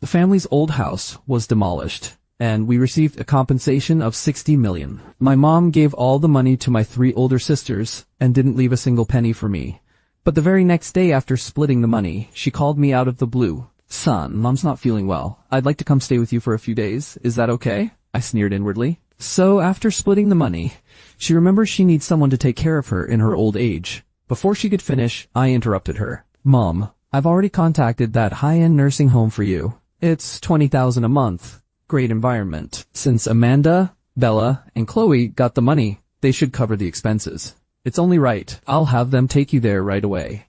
family's old house was demolished, and we received a compensation of 60 million. My mom gave all the money to my 3 older sisters and didn't leave a single penny for me. But the very next day after splitting the money, she called me out of the blue. "Son, Mom's not feeling well. I'd like to come stay with you for a few days. Is that okay?" I sneered inwardly. So after splitting the money, she remembers she needs someone to take care of her in her old age. Before she could finish, I interrupted her. "Mom, I've already contacted that high-end nursing home for you. It's $20,000 a month. Great environment. Since Amanda, Bella, and Chloe got the money, they should cover the expenses. It's only right. I'll have them take you there right away."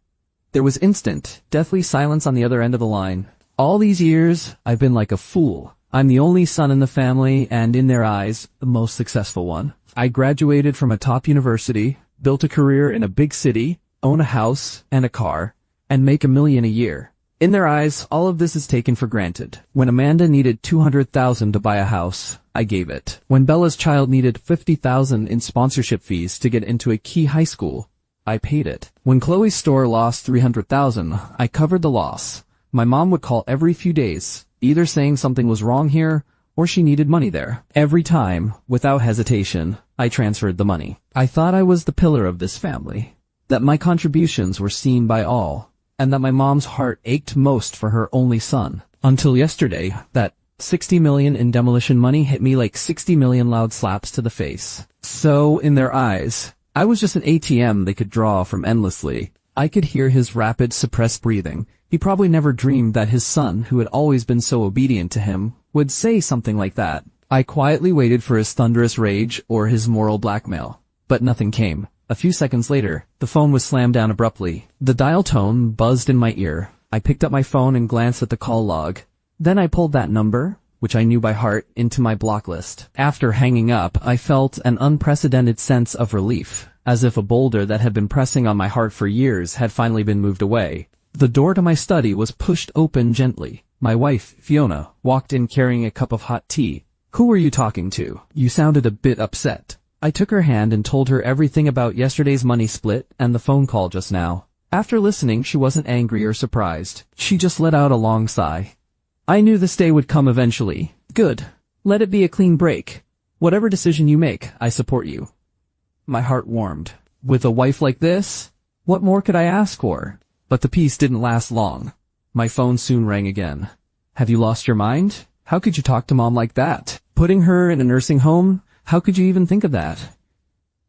There was instant, deathly silence on the other end of the line. All these years, I've been like a fool. I'm the only son in the family, and in their eyes, the most successful one. I graduated from a top university, built a career in a big city, own a house and a car, and make $1 million a year. In their eyes, all of this is taken for granted. When Amanda needed $200,000 to buy a house, I gave it. When Bella's child needed $50,000 in sponsorship fees to get into a key high school, I paid it. When Chloe's store lost $300,000, I covered the loss. My mom would call every few days, either saying something was wrong here or she needed money there. Every time, without hesitation, I transferred the money. I thought I was the pillar of this family, that my contributions were seen by all, and that my mom's heart ached most for her only son. Until yesterday, that 60 million in demolition money hit me like 60 million loud slaps to the face. So, in their eyes, I was just an ATM they could draw from endlessly. I could hear his rapid, suppressed breathing. He probably never dreamed that his son, who had always been so obedient to him, would say something like that. I quietly waited for his thunderous rage or his moral blackmail. But nothing came. A few seconds later, the phone was slammed down abruptly. The dial tone buzzed in my ear. I picked up my phone and glanced at the call log. Then I pulled that number, which I knew by heart, into my block list. After hanging up, I felt an unprecedented sense of relief, as if a boulder that had been pressing on my heart for years had finally been moved away. The door to my study was pushed open gently. My wife, Fiona, walked in carrying a cup of hot tea. "Who were you talking to? You sounded a bit upset." I took her hand and told her everything about yesterday's money split and the phone call just now. After listening, she wasn't angry or surprised. She just let out a long sigh. "I knew this day would come eventually. Good. Let it be a clean break. Whatever decision you make, I support you." My heart warmed. With a wife like this, what more could I ask for? But the peace didn't last long. My phone soon rang again. "Have you lost your mind? How could you talk to Mom like that? Putting her in a nursing home? How could you even think of that?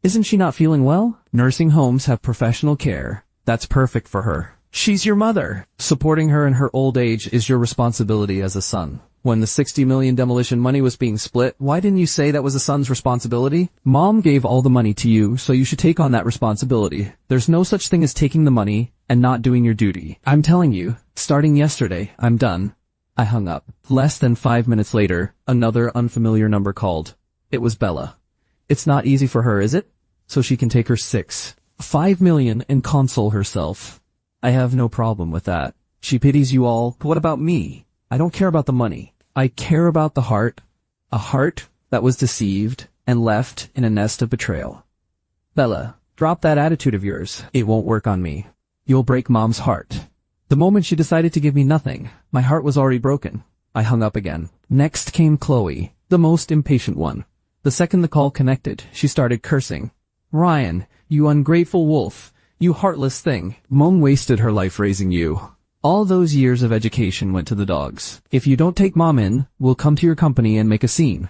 Isn't she not feeling well? Nursing homes have professional care. That's perfect for her. She's your mother. Supporting her in her old age is your responsibility as a son. When the 60 million demolition money was being split, why didn't you say that was a son's responsibility? Mom gave all the money to you, so you should take on that responsibility. There's no such thing as taking the money and not doing your duty. I'm telling you, starting yesterday, I'm done." I hung up. Less than 5 minutes later, another unfamiliar number called. It was Bella. "It's not easy for her, is it? So she can take her 5 million and console herself." "I have no problem with that. She pities you all, but what about me? I don't care about the money. I care about the heart. A heart that was deceived and left in a nest of betrayal. Bella, drop that attitude of yours. It won't work on me. You'll break Mom's heart." The moment she decided to give me nothing, my heart was already broken. I hung up again. Next came Chloe, the most impatient one. The second the call connected, she started cursing. "Ryan, you ungrateful wolf. You heartless thing. Mom wasted her life raising you. All those years of education went to the dogs. If you don't take Mom in, we'll come to your company and make a scene."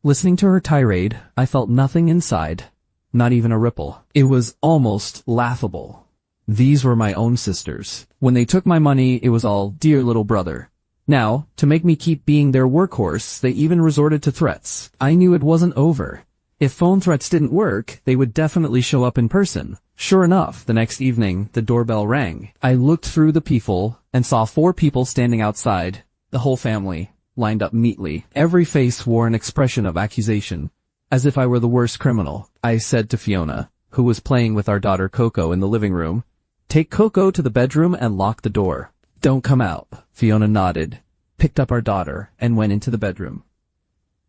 Listening to her tirade, I felt nothing inside. Not even a ripple. It was almost laughable. These were my own sisters. When they took my money, it was all, "Dear little brother." Now, to make me keep being their workhorse, they even resorted to threats. I knew it wasn't over. If phone threats didn't work, they would definitely show up in person. Sure enough, the next evening, the doorbell rang. I looked through the peephole and saw 4 people standing outside. The whole family, lined up neatly. Every face wore an expression of accusation, as if I were the worst criminal. I said to Fiona, who was playing with our daughter Coco in the living room, "Take Coco to the bedroom and lock the door. Don't come out." Fiona nodded, picked up our daughter, and went into the bedroom.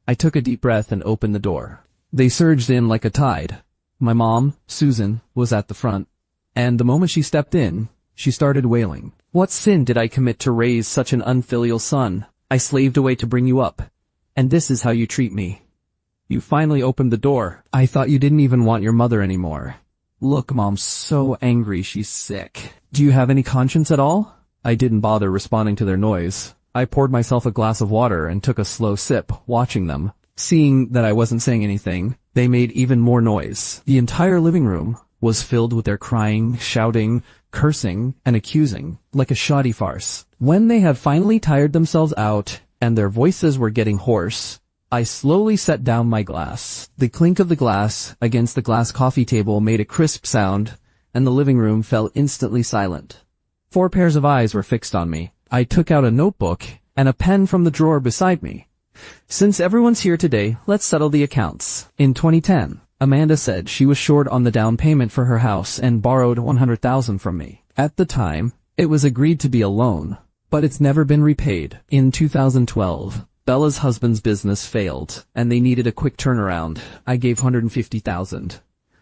I took a deep breath and opened the door. They surged in like a tide. My mom, Susan, was at the front, and the moment she stepped in, she started wailing. "What sin did I commit to raise such an unfilial son? I slaved away to bring you up. And this is how you treat me. You finally opened the door. I thought you didn't even want your mother anymore. Look, Mom's so angry she's sick. Do you have any conscience at all? I didn't bother responding to their noise. I poured myself a glass of water and took a slow sip, watching them. Seeing that I wasn't saying anything, they made even more noise. The entire living room was filled with their crying, shouting, cursing, and accusing, like a shoddy farce. When they had finally tired themselves out, and their voices were getting hoarse, I slowly set down my glass. The clink of the glass against the glass coffee table made a crisp sound, and the living room fell instantly silent. 4 pairs of eyes were fixed on me. I took out a notebook and a pen from the drawer beside me. Since everyone's here today, let's settle the accounts. In 2010, Amanda said she was short on the down payment for her house and borrowed $100,000 from me. At the time, it was agreed to be a loan, but it's never been repaid. In 2012, Bella's husband's business failed, and they needed a quick turnaround. I gave $150,000.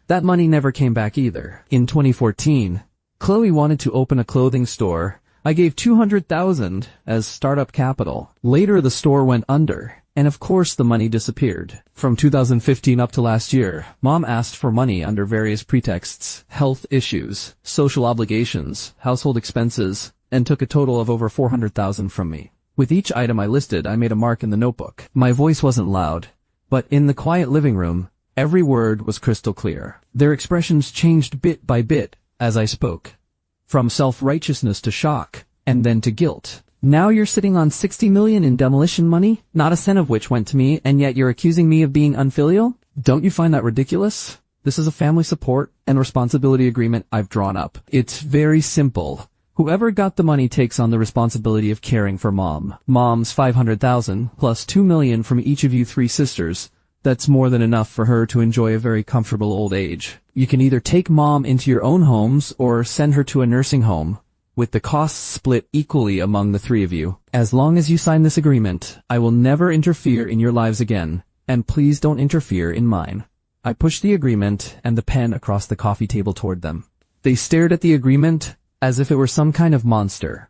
That money never came back either. In 2014, Chloe wanted to open a clothing store. I gave $200,000 as startup capital. Later the store went under, and of course the money disappeared. From 2015 up to last year, Mom asked for money under various pretexts: health issues, social obligations, household expenses, and took a total of over $400,000 from me. With each item I listed, I made a mark in the notebook. My voice wasn't loud, but in the quiet living room, every word was crystal clear. Their expressions changed bit by bit as I spoke. From self-righteousness to shock, and then to guilt. Now you're sitting on $60 million in demolition money, not a cent of which went to me, and yet you're accusing me of being unfilial? Don't you find that ridiculous? This is a family support and responsibility agreement I've drawn up. It's very simple. Whoever got the money takes on the responsibility of caring for Mom. Mom's $500,000 plus $2 million from each of you 3 sisters. That's more than enough for her to enjoy a very comfortable old age. You can either take Mom into your own homes or send her to a nursing home, with the costs split equally among the 3 of you. As long as you sign this agreement, I will never interfere in your lives again, and please don't interfere in mine. I pushed the agreement and the pen across the coffee table toward them. They stared at the agreement as if it were some kind of monster.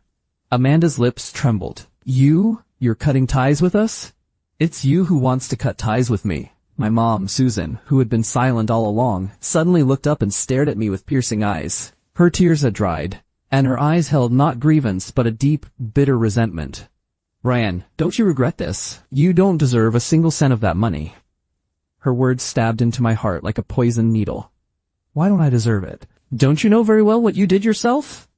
Amanda's lips trembled. You're cutting ties with us? It's you who wants to cut ties with me. My mom, Susan, who had been silent all along, suddenly looked up and stared at me with piercing eyes. Her tears had dried, and her eyes held not grievance but a deep, bitter resentment. Ryan, don't you regret this? You don't deserve a single cent of that money. Her words stabbed into my heart like a poisoned needle. Why don't I deserve it? Don't you know very well what you did yourself?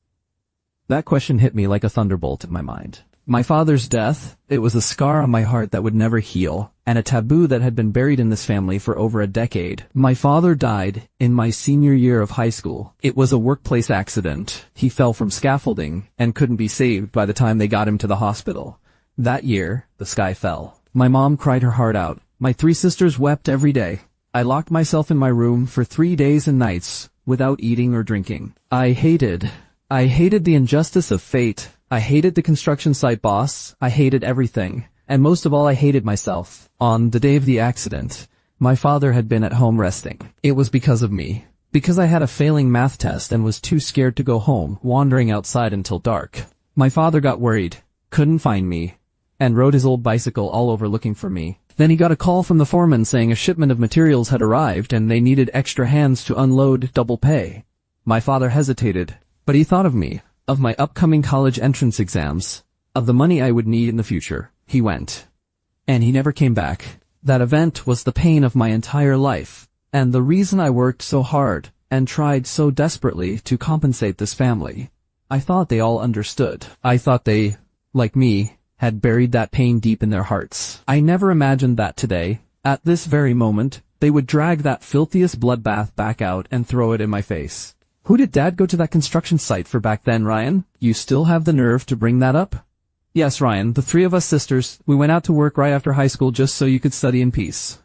That question hit me like a thunderbolt in my mind. My father's death, it was a scar on my heart that would never heal, and a taboo that had been buried in this family for over a decade. My father died in my senior year of high school. It was a workplace accident. He fell from scaffolding and couldn't be saved by the time they got him to the hospital. That year, the sky fell. My mom cried her heart out. My 3 sisters wept every day. I locked myself in my room for 3 days and nights without eating or drinking. I hated the injustice of fate. I hated the construction site boss. I hated everything. And most of all, I hated myself. On the day of the accident, my father had been at home resting. It was because of me. Because I had a failing math test and was too scared to go home, wandering outside until dark. My father got worried, couldn't find me, and rode his old bicycle all over looking for me. Then he got a call from the foreman saying a shipment of materials had arrived and they needed extra hands to unload double pay. My father hesitated, but he thought of me, of my upcoming college entrance exams, of the money I would need in the future. He went. And he never came back. That event was the pain of my entire life, and the reason I worked so hard and tried so desperately to compensate this family. I thought they all understood. I thought they, like me, had buried that pain deep in their hearts. I never imagined that today, at this very moment, they would drag that filthiest bloodbath back out and throw it in my face. Who did Dad go to that construction site for back then, Ryan? You still have the nerve to bring that up? Yes, Ryan, the 3 of us sisters, we went out to work right after high school just so you could study in peace.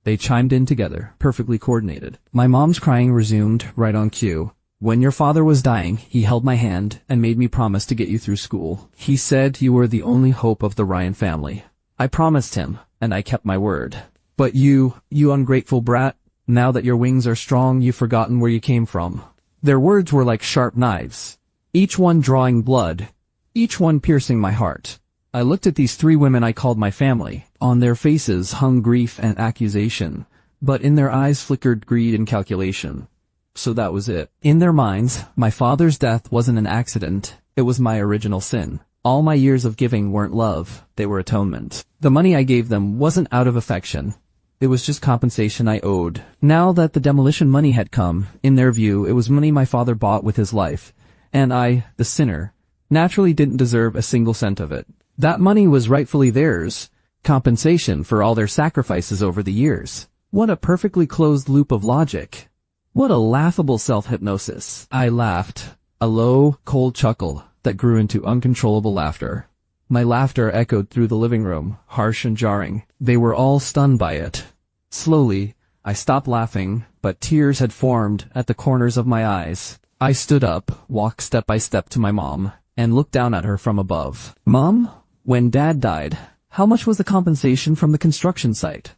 They chimed in together, perfectly coordinated. My mom's crying resumed right on cue. When your father was dying, he held my hand and made me promise to get you through school. He said you were the only hope of the Ryan family. I promised him, and I kept my word. But you ungrateful brat, now that your wings are strong, you've forgotten where you came from. Their words were like sharp knives, each one drawing blood, each one piercing my heart. I looked at these three women I called my family. On their faces hung grief and accusation, but in their eyes flickered greed and calculation. So that was it. In their minds, my father's death wasn't an accident, it was my original sin. All my years of giving weren't love, they were atonement. The money I gave them wasn't out of affection. It was just compensation I owed. Now that the demolition money had come, in their view, it was money my father bought with his life. And I, the sinner, naturally didn't deserve a single cent of it. That money was rightfully theirs, compensation for all their sacrifices over the years. What a perfectly closed loop of logic. What a laughable self-hypnosis. I laughed, a low, cold chuckle that grew into uncontrollable laughter. My laughter echoed through the living room, harsh and jarring. They were all stunned by it. Slowly, I stopped laughing, but tears had formed at the corners of my eyes. I stood up, walked step by step to my mom, and looked down at her from above. Mom? When Dad died, how much was the compensation from the construction site?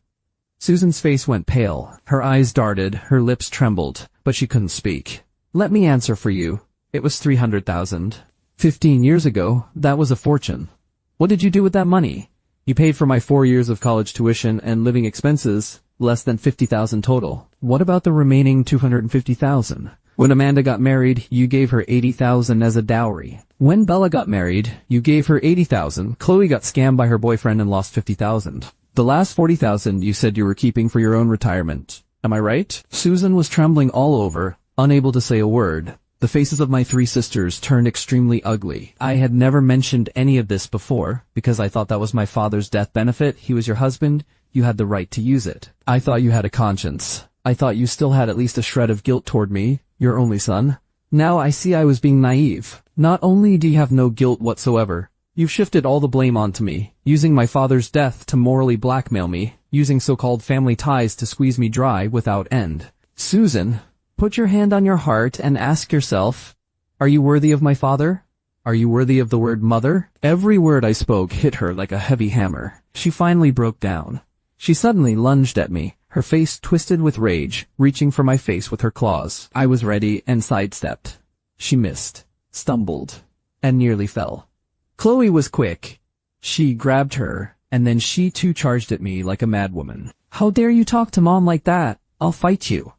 Susan's face went pale, her eyes darted, her lips trembled, but she couldn't speak. Let me answer for you. It was $300,000. 15 years ago, that was a fortune. What did you do with that money? You paid for my 4 years of college tuition and living expenses, less than $50,000 total. What about the remaining $250,000? When Amanda got married, you gave her $80,000 as a dowry. When Bella got married, you gave her $80,000. Chloe got scammed by her boyfriend and lost $50,000. The last $40,000 you said you were keeping for your own retirement. Am I right? Susan was trembling all over, unable to say a word. The faces of my three sisters turned extremely ugly. I had never mentioned any of this before, because I thought that was my father's death benefit. He was your husband. You had the right to use it. I thought you had a conscience. I thought you still had at least a shred of guilt toward me, your only son. Now I see I was being naive. Not only do you have no guilt whatsoever, you've shifted all the blame onto me, using my father's death to morally blackmail me, using so-called family ties to squeeze me dry without end. Susan, put your hand on your heart and ask yourself, are you worthy of my father? Are you worthy of the word mother? Every word I spoke hit her like a heavy hammer. She finally broke down. She suddenly lunged at me, her face twisted with rage, reaching for my face with her claws. I was ready and sidestepped. She missed, stumbled, and nearly fell. Chloe was quick. She grabbed her, and then she too charged at me like a madwoman. How dare you talk to Mom like that? I'll fight you.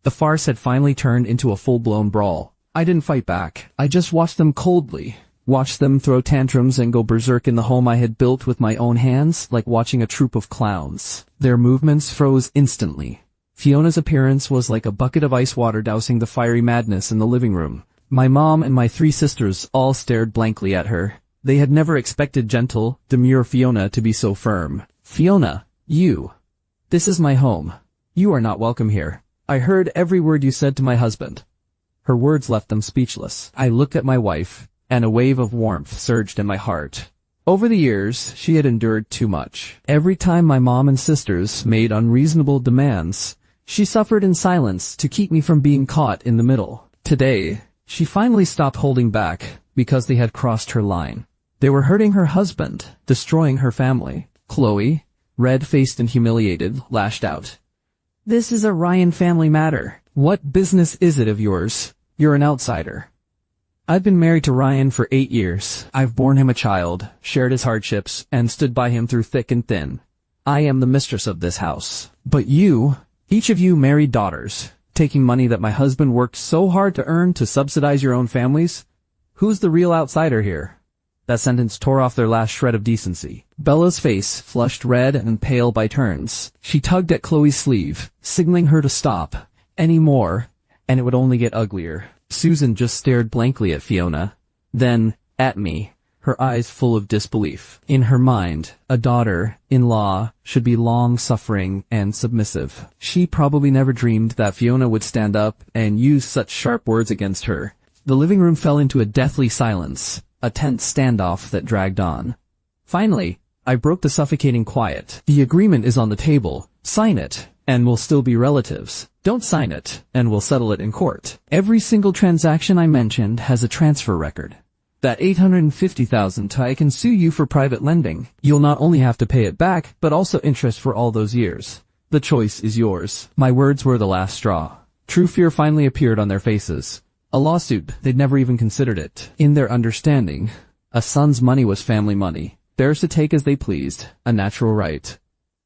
The farce had finally turned into a full-blown brawl. I didn't fight back. I just watched them coldly. Watched them throw tantrums and go berserk in the home I had built with my own hands, like watching a troupe of clowns. Their movements froze instantly. Fiona's appearance was like a bucket of ice water dousing the fiery madness in the living room. My mom and my three sisters all stared blankly at her. They had never expected gentle, demure Fiona to be so firm. Fiona, you. This is my home. You are not welcome here. I heard every word you said to my husband. Her words left them speechless. I looked at my wife, and a wave of warmth surged in my heart. Over the years, she had endured too much. Every time my mom and sisters made unreasonable demands, she suffered in silence to keep me from being caught in the middle. Today, she finally stopped holding back because they had crossed her line. They were hurting her husband, destroying her family. Chloe, red-faced and humiliated, lashed out. This is a Ryan family matter. What business is it of yours? You're an outsider. I've been married to Ryan for 8 years. I've borne him a child, shared his hardships, and stood by him through thick and thin. I am the mistress of this house. But you, each of you married daughters, taking money that my husband worked so hard to earn to subsidize your own families? Who's the real outsider here? That sentence tore off their last shred of decency. Bella's face flushed red and pale by turns. She tugged at Chloe's sleeve, signaling her to stop. Any more, and it would only get uglier. Susan just stared blankly at Fiona, then at me, her eyes full of disbelief. In her mind, a daughter-in-law should be long-suffering and submissive. She probably never dreamed that Fiona would stand up and use such sharp words against her. The living room fell into a deathly silence, a tense standoff that dragged on. Finally, I broke the suffocating quiet. The agreement is on the table. Sign it, and we'll still be relatives. Don't sign it, and we'll settle it in court. Every single transaction I mentioned has a transfer record. That $850,000 I can sue you for private lending. You'll not only have to pay it back, but also interest for all those years. The choice is yours. My words were the last straw. True fear finally appeared on their faces. A lawsuit, they'd never even considered it. In their understanding, a son's money was family money. theirs to take as they pleased, a natural right.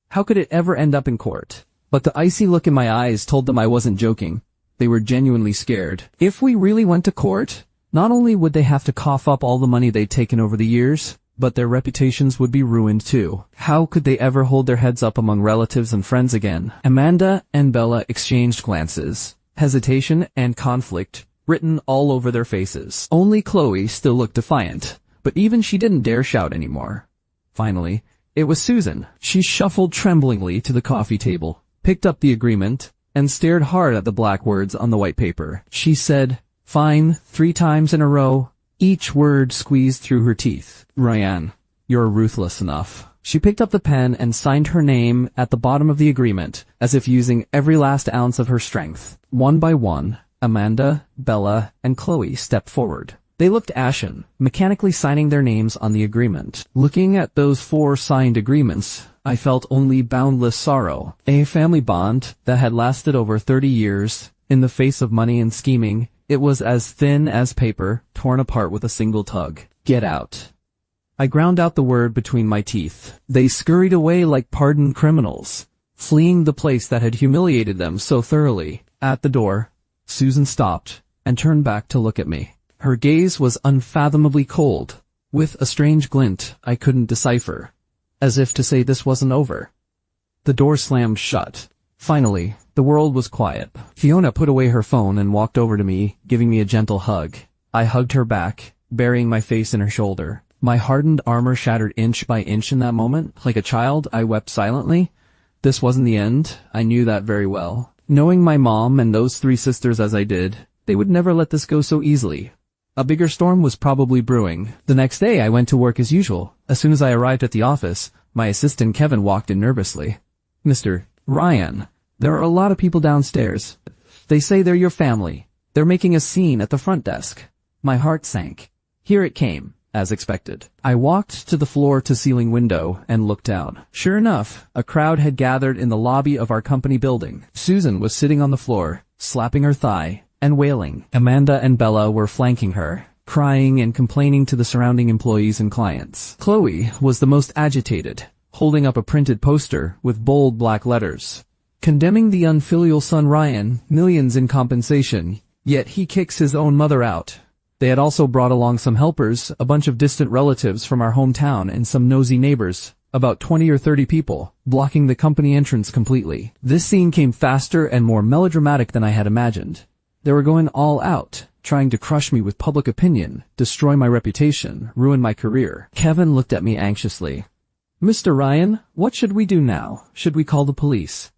How could it ever end up in court? But the icy look in my eyes told them I wasn't joking. They were genuinely scared. If we really went to court, not only would they have to cough up all the money they'd taken over the years, but their reputations would be ruined too. How could they ever hold their heads up among relatives and friends again? Amanda and Bella exchanged glances, hesitation and conflict written all over their faces. Only Chloe still looked defiant, but even she didn't dare shout anymore. Finally, it was Susan. She shuffled tremblingly to the coffee table, picked up the agreement, and stared hard at the black words on the white paper. She said, "Fine," 3 times in a row, each word squeezed through her teeth. "Ryan, you're ruthless enough." She picked up the pen and signed her name at the bottom of the agreement, as if using every last ounce of her strength. One by one, Amanda, Bella, and Chloe stepped forward. They looked ashen, mechanically signing their names on the agreement. Looking at those 4 signed agreements, I felt only boundless sorrow. A family bond that had lasted over 30 years, in the face of money and scheming, it was as thin as paper, torn apart with a single tug. Get out. I ground out the word between my teeth. They scurried away like pardoned criminals, fleeing the place that had humiliated them so thoroughly. At the door, Susan stopped and turned back to look at me. Her gaze was unfathomably cold, with a strange glint I couldn't decipher, as if to say this wasn't over. The door slammed shut. Finally, the world was quiet. Fiona put away her phone and walked over to me, giving me a gentle hug. I hugged her back, burying my face in her shoulder. My hardened armor shattered inch by inch in that moment. Like a child, I wept silently. This wasn't the end. I knew that very well. Knowing my mom and those 3 sisters as I did, they would never let this go so easily. A bigger storm was probably brewing. The next day, I went to work as usual. As soon as I arrived at the office, my assistant Kevin walked in nervously. "Mr. Ryan, there are a lot of people downstairs. They say they're your family. They're making a scene at the front desk." My heart sank. Here it came, as expected. I walked to the floor-to-ceiling window and looked out. Sure enough, a crowd had gathered in the lobby of our company building. Susan was sitting on the floor, slapping her thigh, and wailing. Amanda and Bella were flanking her, crying and complaining to the surrounding employees and clients. Chloe was the most agitated, holding up a printed poster with bold black letters, condemning the unfilial son Ryan, millions in compensation, yet he kicks his own mother out. They had also brought along some helpers, a bunch of distant relatives from our hometown, and some nosy neighbors, about 20 or 30 people, blocking the company entrance completely. This scene came faster and more melodramatic than I had imagined. They were going all out, trying to crush me with public opinion, destroy my reputation, ruin my career. Kevin looked at me anxiously. "Mr. Ryan, what should we do now? Should we call the police?"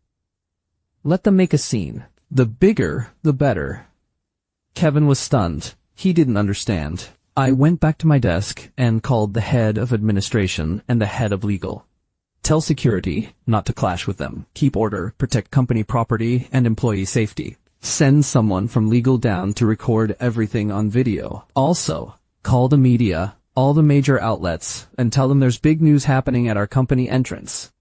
"Let them make a scene. The bigger, the better." Kevin was stunned. He didn't understand. I went back to my desk and called the head of administration and the head of legal. "Tell security not to clash with them. Keep order, protect company property and employee safety. Send someone from legal down to record everything on video. Also, call the media, all the major outlets, and tell them there's big news happening at our company entrance."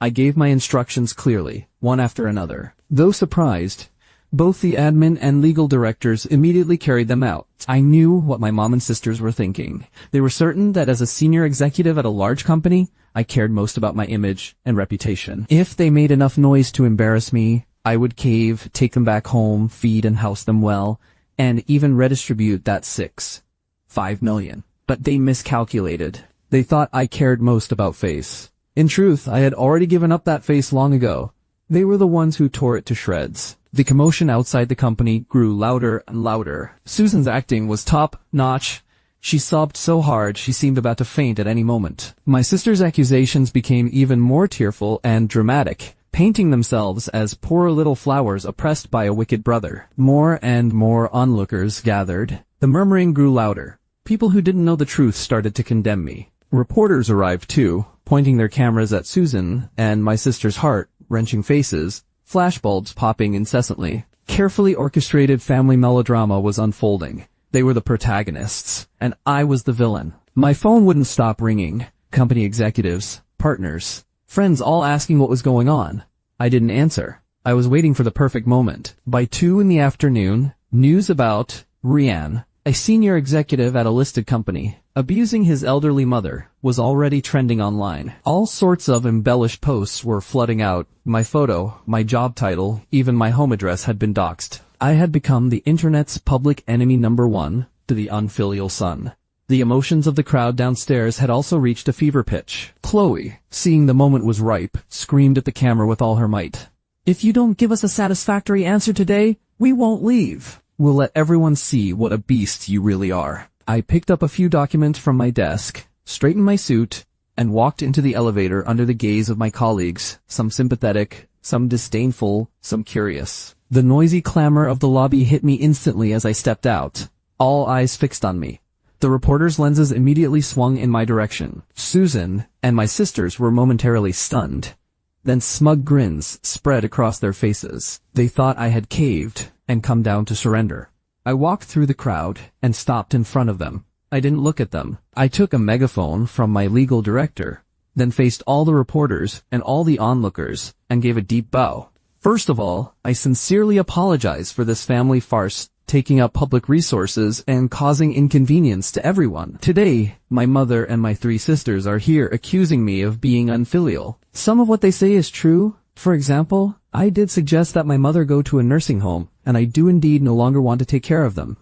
I gave my instructions clearly, one after another. Though surprised, both the admin and legal directors immediately carried them out. I knew what my mom and sisters were thinking. They were certain that as a senior executive at a large company, I cared most about my image and reputation. If they made enough noise to embarrass me, I would cave, take them back home, feed and house them well, and even redistribute that $5 million. But they miscalculated. They thought I cared most about face. In truth, I had already given up that face long ago. They were the ones who tore it to shreds. The commotion outside the company grew louder and louder. Susan's acting was top-notch. She sobbed so hard she seemed about to faint at any moment. My sister's accusations became even more tearful and dramatic, painting themselves as poor little flowers oppressed by a wicked brother. More and more onlookers gathered. The murmuring grew louder. People who didn't know the truth started to condemn me. Reporters arrived too, pointing their cameras at Susan and my sister's heart-wrenching faces, flashbulbs popping incessantly. Carefully orchestrated family melodrama was unfolding. They were the protagonists, and I was the villain. My phone wouldn't stop ringing. Company executives, partners, friends all asking what was going on. I didn't answer. I was waiting for the perfect moment. By 2 p.m, news about Rian, a senior executive at a listed company, abusing his elderly mother, was already trending online. All sorts of embellished posts were flooding out. My photo, my job title, even my home address had been doxed. I had become the internet's public enemy number one to the unfilial son. The emotions of the crowd downstairs had also reached a fever pitch. Chloe, seeing the moment was ripe, screamed at the camera with all her might. "If you don't give us a satisfactory answer today, we won't leave. We'll let everyone see what a beast you really are." I picked up a few documents from my desk, straightened my suit, and walked into the elevator under the gaze of my colleagues, some sympathetic, some disdainful, some curious. The noisy clamor of the lobby hit me instantly as I stepped out, all eyes fixed on me. The reporter's lenses immediately swung in my direction. Susan and my sisters were momentarily stunned. Then smug grins spread across their faces. They thought I had caved and come down to surrender. I walked through the crowd and stopped in front of them. I didn't look at them. I took a megaphone from my legal director, then faced all the reporters and all the onlookers and gave a deep bow. First of all, I sincerely apologize for this family farce, taking up public resources and causing inconvenience to everyone. Today, my mother and my 3 sisters are here accusing me of being unfilial. Some of what they say is true. For example, I did suggest that my mother go to a nursing home, and I do indeed no longer want to take care of them.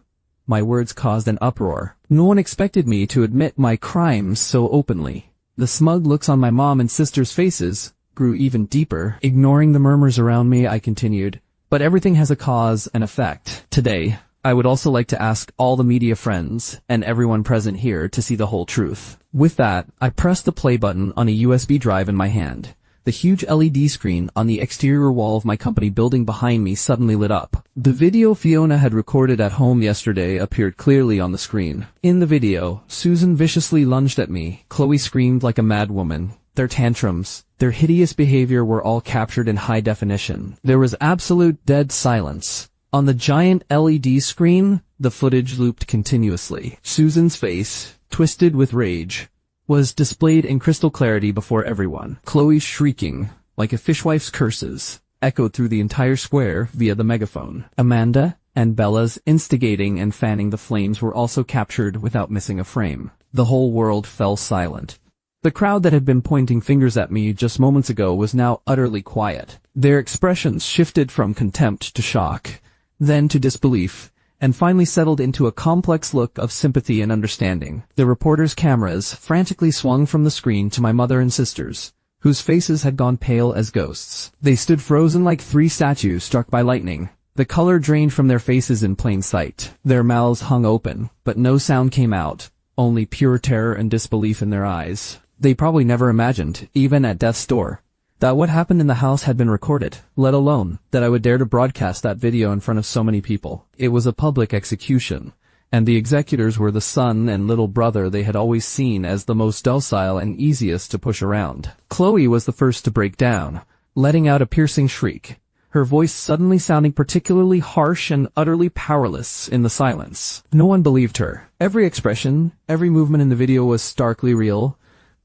My words caused an uproar. No one expected me to admit my crimes so openly. The smug looks on my mom and sister's faces grew even deeper. Ignoring the murmurs around me, I continued, "But everything has a cause and effect. Today, I would also like to ask all the media friends and everyone present here to see the whole truth." With that, I pressed the play button on a USB drive in my hand. The huge LED screen on the exterior wall of my company building behind me suddenly lit up. The video Fiona had recorded at home yesterday appeared clearly on the screen. In the video, Susan viciously lunged at me. Chloe screamed like a mad woman. Their tantrums, their hideous behavior were all captured in high definition. There was absolute dead silence. On the giant LED screen, the footage looped continuously. Susan's face, twisted with rage, was displayed in crystal clarity before everyone. Chloe's shrieking, like a fishwife's curses, echoed through the entire square via the megaphone. Amanda and Bella's instigating and fanning the flames were also captured without missing a frame. The whole world fell silent. The crowd that had been pointing fingers at me just moments ago was now utterly quiet. Their expressions shifted from contempt to shock, then to disbelief, and finally settled into a complex look of sympathy and understanding. The reporters' cameras frantically swung from the screen to my mother and sisters, whose faces had gone pale as ghosts. They stood frozen like 3 statues struck by lightning. The color drained from their faces in plain sight. Their mouths hung open, but no sound came out, only pure terror and disbelief in their eyes. They probably never imagined, even at death's door, that what happened in the house had been recorded, let alone that I would dare to broadcast that video in front of so many people. It was a public execution, and the executors were the son and little brother they had always seen as the most docile and easiest to push around. Chloe was the first to break down, letting out a piercing shriek, her voice suddenly sounding particularly harsh and utterly powerless in the silence. No one believed her. Every expression, every movement in the video was starkly real,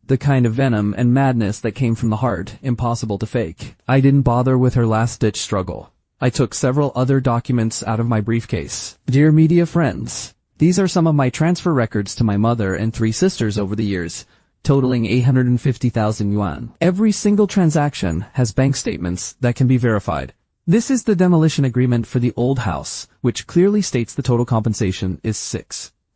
the kind of venom and madness that came from the heart, impossible to fake. I didn't bother with her last-ditch struggle. I took several other documents out of my briefcase. Dear media friends, these are some of my transfer records to my mother and 3 sisters over the years, totaling 850,000 yuan. Every single transaction has bank statements that can be verified. This is the demolition agreement for the old house, which clearly states the total compensation is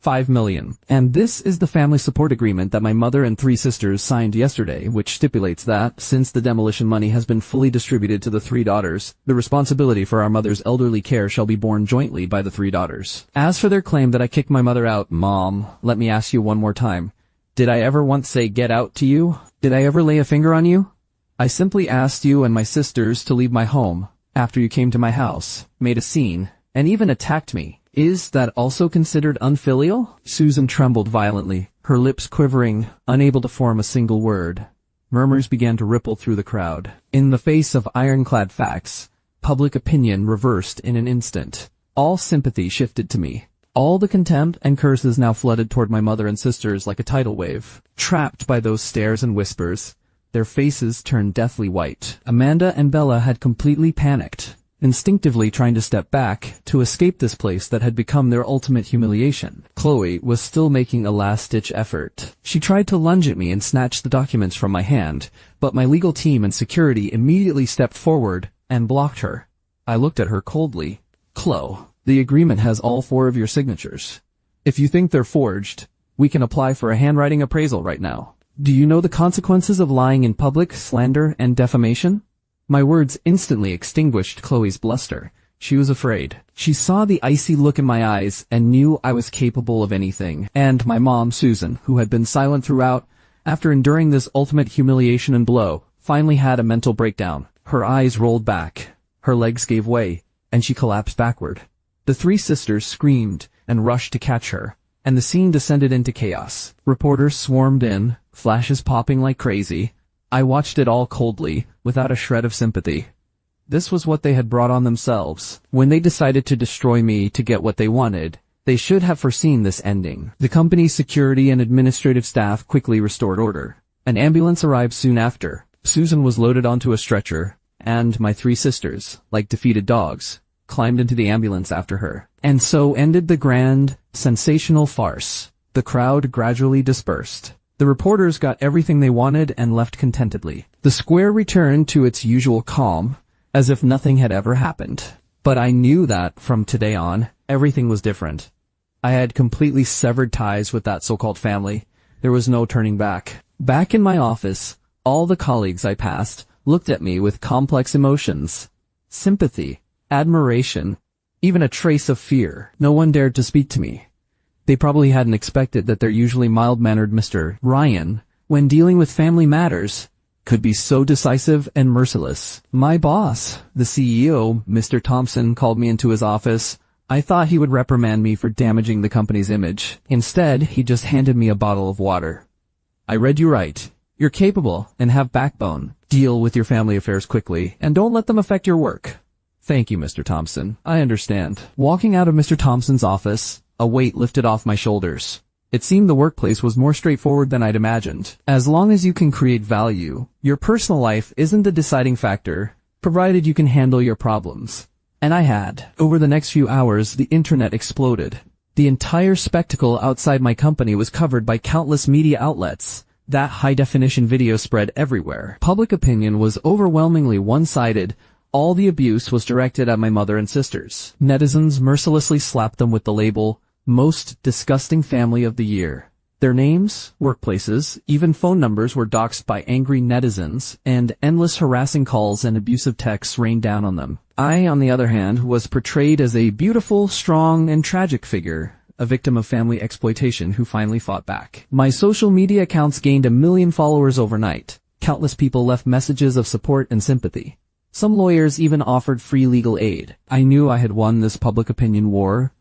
5 million. And this is the family support agreement that my mother and 3 sisters signed yesterday, which stipulates that, since the demolition money has been fully distributed to the 3 daughters, the responsibility for our mother's elderly care shall be borne jointly by the 3 daughters. As for their claim that I kicked my mother out, Mom, let me ask you one more time. Did I ever once say get out to you? Did I ever lay a finger on you? I simply asked you and my sisters to leave my home after you came to my house, made a scene, and even attacked me. Is that also considered unfilial? Susan trembled violently, her lips quivering, unable to form a single word. Murmurs began to ripple through the crowd. In the face of ironclad facts, public opinion reversed in an instant. All sympathy shifted to me. All the contempt and curses now flooded toward my mother and sisters like a tidal wave. Trapped by those stares and whispers, their faces turned deathly white. Amanda and Bella had completely panicked. instinctively trying to step back to escape this place that had become their ultimate humiliation. Chloe was still making a last-ditch effort. She tried to lunge at me and snatch the documents from my hand, but my legal team and security immediately stepped forward and blocked her. I looked at her coldly. Chloe, the agreement has all 4 of your signatures. If you think they're forged, we can apply for a handwriting appraisal right now. Do you know the consequences of lying in public, slander, and defamation? My words instantly extinguished Chloe's bluster. She was afraid. She saw the icy look in my eyes and knew I was capable of anything. And my mom, Susan, who had been silent throughout, after enduring this ultimate humiliation and blow, finally had a mental breakdown. Her eyes rolled back, her legs gave way, and she collapsed backward. The 3 sisters screamed and rushed to catch her, and the scene descended into chaos. Reporters swarmed in, flashes popping like crazy. I watched it all coldly, without a shred of sympathy. This was what they had brought on themselves. When they decided to destroy me to get what they wanted, they should have foreseen this ending. The company's security and administrative staff quickly restored order. An ambulance arrived soon after. Susan was loaded onto a stretcher, and my 3 sisters, like defeated dogs, climbed into the ambulance after her. And so ended the grand, sensational farce. The crowd gradually dispersed. The reporters got everything they wanted and left contentedly. The square returned to its usual calm, as if nothing had ever happened. But I knew that, from today on, everything was different. I had completely severed ties with that so-called family. There was no turning back. Back in my office, all the colleagues I passed looked at me with complex emotions. Sympathy, admiration, even a trace of fear. No one dared to speak to me. They probably hadn't expected that their usually mild-mannered Mr. Ryan, when dealing with family matters, could be so decisive and merciless. My boss, the CEO, Mr. Thompson, called me into his office. I thought he would reprimand me for damaging the company's image. Instead, he just handed me a bottle of water. I read you right. You're capable and have backbone. Deal with your family affairs quickly, and don't let them affect your work. Thank you, Mr. Thompson. I understand. Walking out of Mr. Thompson's office, a weight lifted off my shoulders. It seemed the workplace was more straightforward than I'd imagined. As long as you can create value, your personal life isn't the deciding factor, provided you can handle your problems. And I had. Over the next few hours, the internet exploded. The entire spectacle outside my company was covered by countless media outlets. That high-definition video spread everywhere. Public opinion was overwhelmingly one-sided. All the abuse was directed at my mother and sisters. Netizens mercilessly slapped them with the label, Most Disgusting Family of the Year. Their names, workplaces, even phone numbers were doxed by angry netizens, and endless harassing calls and abusive texts rained down on them. I, on the other hand, was portrayed as a beautiful, strong, and tragic figure, a victim of family exploitation who finally fought back. My social media accounts gained 1 million followers overnight. Countless people left messages of support and sympathy. Some lawyers even offered free legal aid. I knew I had won this public opinion war,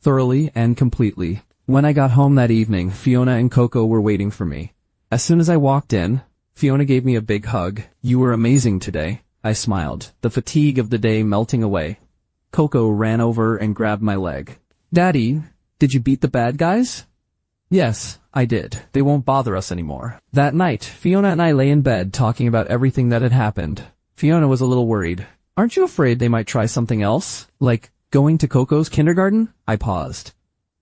thoroughly and completely. When I got home that evening, Fiona and Coco were waiting for me. As soon as I walked in, Fiona gave me a big hug. You were amazing today. I smiled, the fatigue of the day melting away. Coco ran over and grabbed my leg. Daddy, did you beat the bad guys? Yes, I did. They won't bother us anymore. That night, Fiona and I lay in bed talking about everything that had happened. Fiona was a little worried. Aren't you afraid they might try something else? Like going to Coco's kindergarten? I paused.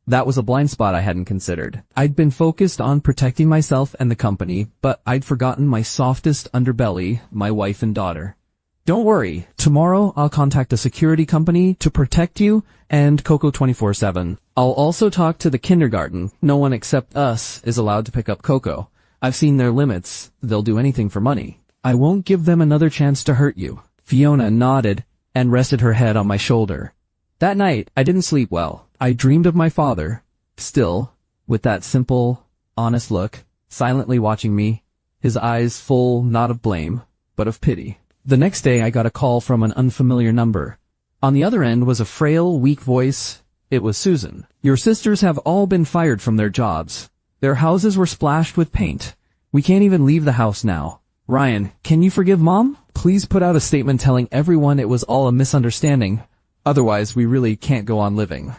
That was a blind spot I hadn't considered. I'd been focused on protecting myself and the company, but I'd forgotten my softest underbelly, my wife and daughter. Don't worry. Tomorrow I'll contact a security company to protect you and Coco 24/7. I'll also talk to the kindergarten. No one except us is allowed to pick up Coco. I've seen their limits. They'll do anything for money. I won't give them another chance to hurt you. Fiona nodded and rested her head on my shoulder. That night, I didn't sleep well. I dreamed of my father, still, with that simple, honest look, silently watching me, his eyes full not of blame, but of pity. The next day I got a call from an unfamiliar number. On the other end was a frail, weak voice. It was Susan. Your sisters have all been fired from their jobs. Their houses were splashed with paint. We can't even leave the house now. Ryan, can you forgive Mom? Please put out a statement telling everyone it was all a misunderstanding. Otherwise, we really can't go on living.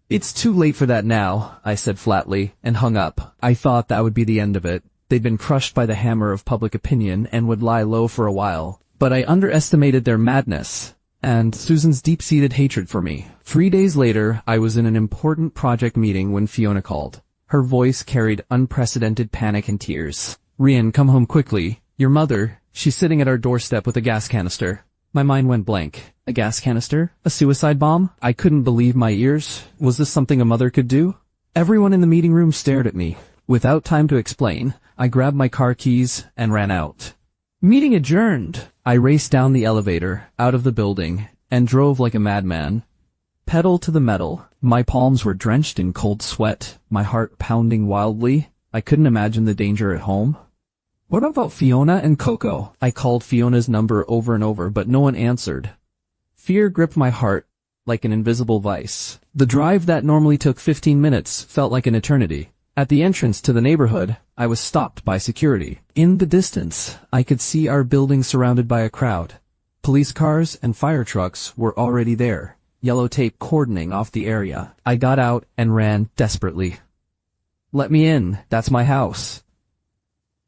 It's too late for that now, I said flatly, and hung up. I thought that would be the end of it. They'd been crushed by the hammer of public opinion and would lie low for a while. But I underestimated their madness, and Susan's deep-seated hatred for me. 3 days later, I was in an important project meeting when Fiona called. Her voice carried unprecedented panic and tears. "Rian, come home quickly. Your mother, she's sitting at our doorstep with a gas canister." My mind went blank. A gas canister? A suicide bomb? I couldn't believe my ears. Was this something a mother could do? Everyone in the meeting room stared at me. Without time to explain, I grabbed my car keys and ran out. Meeting adjourned. I raced down the elevator, out of the building, and drove like a madman. Pedal to the metal. My palms were drenched in cold sweat, my heart pounding wildly. I couldn't imagine the danger at home. What about Fiona and Coco? I called Fiona's number over and over, but no one answered. Fear gripped my heart like an invisible vice. The drive that normally took 15 minutes felt like an eternity. At the entrance to the neighborhood, I was stopped by security. In the distance, I could see our building surrounded by a crowd. Police cars and fire trucks were already there, yellow tape cordoning off the area. I got out and ran desperately. "Let me in, that's my house."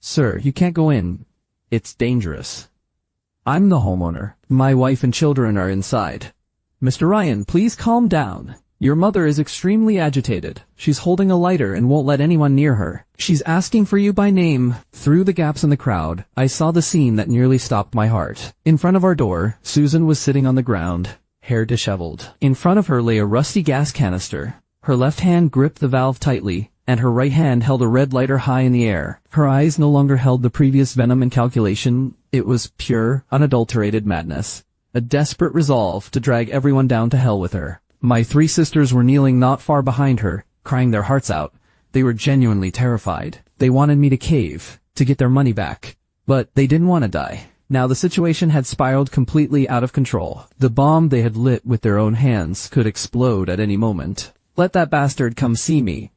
"Sir, you can't go in. It's dangerous." "I'm the homeowner. My wife and children are inside." "Mr. Ryan, please calm down. Your mother is extremely agitated. She's holding a lighter and won't let anyone near her. She's asking for you by name." Through the gaps in the crowd, I saw the scene that nearly stopped my heart. In front of our door, Susan was sitting on the ground, hair disheveled. In front of her lay a rusty gas canister. Her left hand gripped the valve tightly, and her right hand held a red lighter high in the air. Her eyes no longer held the previous venom and calculation. It was pure, unadulterated madness. A desperate resolve to drag everyone down to hell with her. My 3 sisters were kneeling not far behind her, crying their hearts out. They were genuinely terrified. They wanted me to cave, to get their money back. But they didn't want to die. Now the situation had spiraled completely out of control. The bomb they had lit with their own hands could explode at any moment. "Let that bastard come see me,"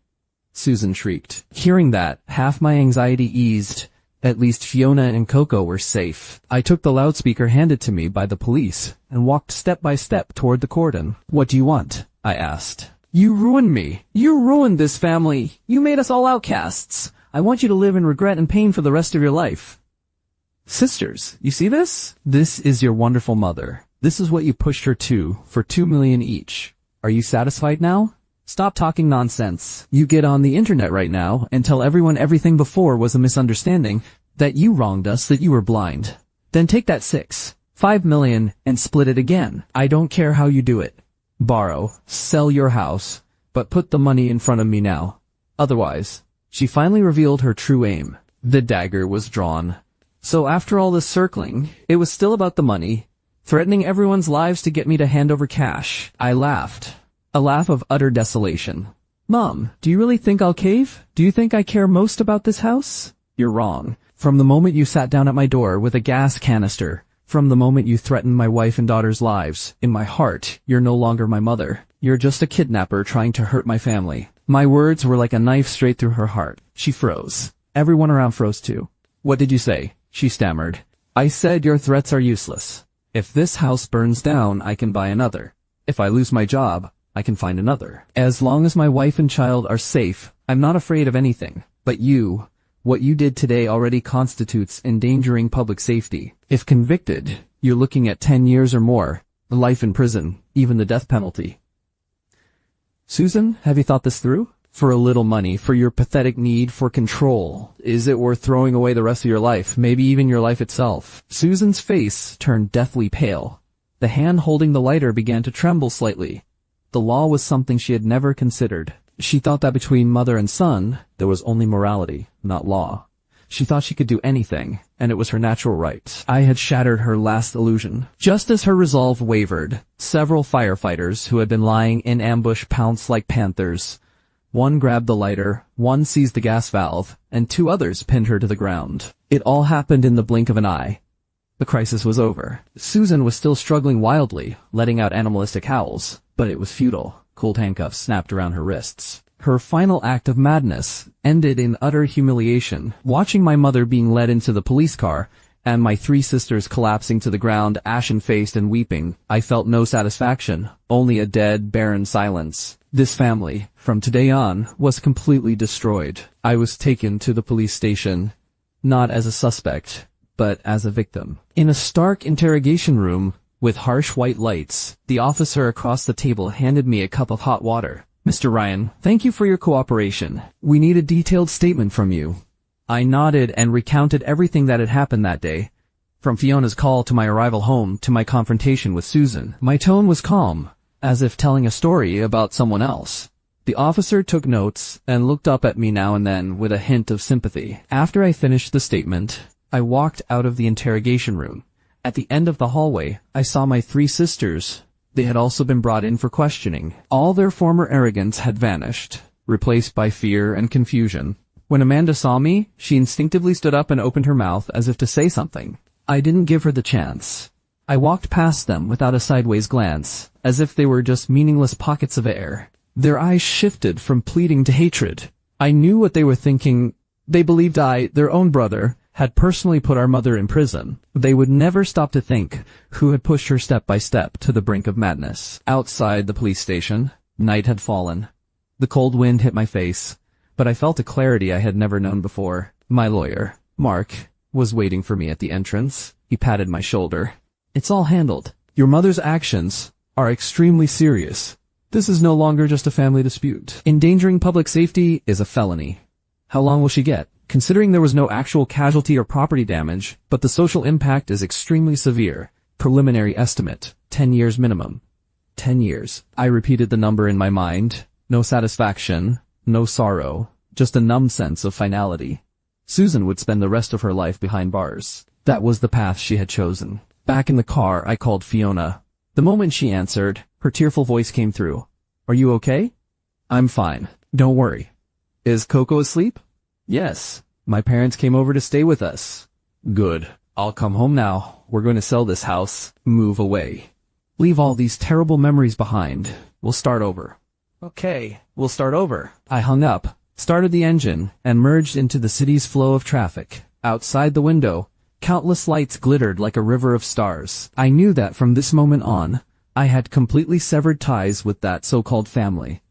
Susan shrieked. Hearing that, half my anxiety eased. At least Fiona and Coco were safe. I took the loudspeaker handed to me by the police and walked step by step toward the cordon. "What do you want?" I asked. "You ruined me. You ruined this family. You made us all outcasts. I want you to live in regret and pain for the rest of your life." "Sisters, you see this? This is your wonderful mother. This is what you pushed her to for $2 million each. Are you satisfied now? Stop talking nonsense. You get on the internet right now and tell everyone everything before was a misunderstanding, that you wronged us, that you were blind. Then take that 5 million and split it again. I don't care how you do it. Borrow, sell your house, but put the money in front of me now. Otherwise." She finally revealed her true aim. The dagger was drawn. So after all this circling, it was still about the money, threatening everyone's lives to get me to hand over cash. I laughed. A laugh of utter desolation. "Mom, do you really think I'll cave? Do you think I care most about this house? You're wrong. From the moment you sat down at my door with a gas canister, from the moment you threatened my wife and daughter's lives, in my heart, you're no longer my mother. You're just a kidnapper trying to hurt my family." My words were like a knife straight through her heart. She froze. Everyone around froze too. "What did you say?" she stammered. "I said your threats are useless. If this house burns down, I can buy another. If I lose my job, I can find another. As long as my wife and child are safe, I'm not afraid of anything. But what you did today already constitutes endangering public safety. If convicted, you're looking at 10 years or more, life in prison, even the death penalty." "Susan, have you thought this through? For a little money, for your pathetic need for control, is it worth throwing away the rest of your life, maybe even your life itself?" Susan's face turned deathly pale. The hand holding the lighter began to tremble slightly. The law was something she had never considered. She thought that between mother and son, there was only morality, not law. She thought she could do anything, and it was her natural right. I had shattered her last illusion. Just as her resolve wavered, several firefighters who had been lying in ambush pounced like panthers. One grabbed the lighter, one seized the gas valve, and 2 others pinned her to the ground. It all happened in the blink of an eye. The crisis was over. Susan was still struggling wildly, letting out animalistic howls. But it was futile. Cold handcuffs snapped around her wrists. Her final act of madness ended in utter humiliation. Watching my mother being led into the police car, and my 3 sisters collapsing to the ground, ashen-faced and weeping, I felt no satisfaction, only a dead, barren silence. This family, from today on, was completely destroyed. I was taken to the police station, not as a suspect, but as a victim. In a stark interrogation room, with harsh white lights. The officer across the table handed me a cup of hot water. "Mr. Ryan, thank you for your cooperation. We need a detailed statement from you." I nodded and recounted everything that had happened that day. From Fiona's call to my arrival home to my confrontation with Susan. My tone was calm, as if telling a story about someone else. The officer took notes and looked up at me now and then with a hint of sympathy. After I finished the statement, I walked out of the interrogation room. At the end of the hallway, I saw my 3 sisters. They had also been brought in for questioning. All their former arrogance had vanished, replaced by fear and confusion. When Amanda saw me, she instinctively stood up and opened her mouth as if to say something. I didn't give her the chance. I walked past them without a sideways glance, as if they were just meaningless pockets of air. Their eyes shifted from pleading to hatred. I knew what they were thinking. They believed I, their own brother, had personally put our mother in prison. They would never stop to think who had pushed her step by step to the brink of madness. Outside the police station, night had fallen. The cold wind hit my face, but I felt a clarity I had never known before. My lawyer, Mark, was waiting for me at the entrance. He patted my shoulder. "It's all handled. Your mother's actions are extremely serious. This is no longer just a family dispute. Endangering public safety is a felony." "How long will she get?" "Considering there was no actual casualty or property damage, but the social impact is extremely severe. Preliminary estimate, 10 years minimum." 10 years. I repeated the number in my mind. No satisfaction, no sorrow, just a numb sense of finality. Susan would spend the rest of her life behind bars. That was the path she had chosen. Back in the car, I called Fiona. The moment she answered, her tearful voice came through. "Are you okay?" "I'm fine. Don't worry." "Is Coco asleep?" "Yes. My parents came over to stay with us." "Good. I'll come home now. We're going to sell this house. Move away. Leave all these terrible memories behind. We'll start over." "Okay, we'll start over." I hung up, started the engine, and merged into the city's flow of traffic. Outside the window, countless lights glittered like a river of stars. I knew that from this moment on, I had completely severed ties with that so-called family.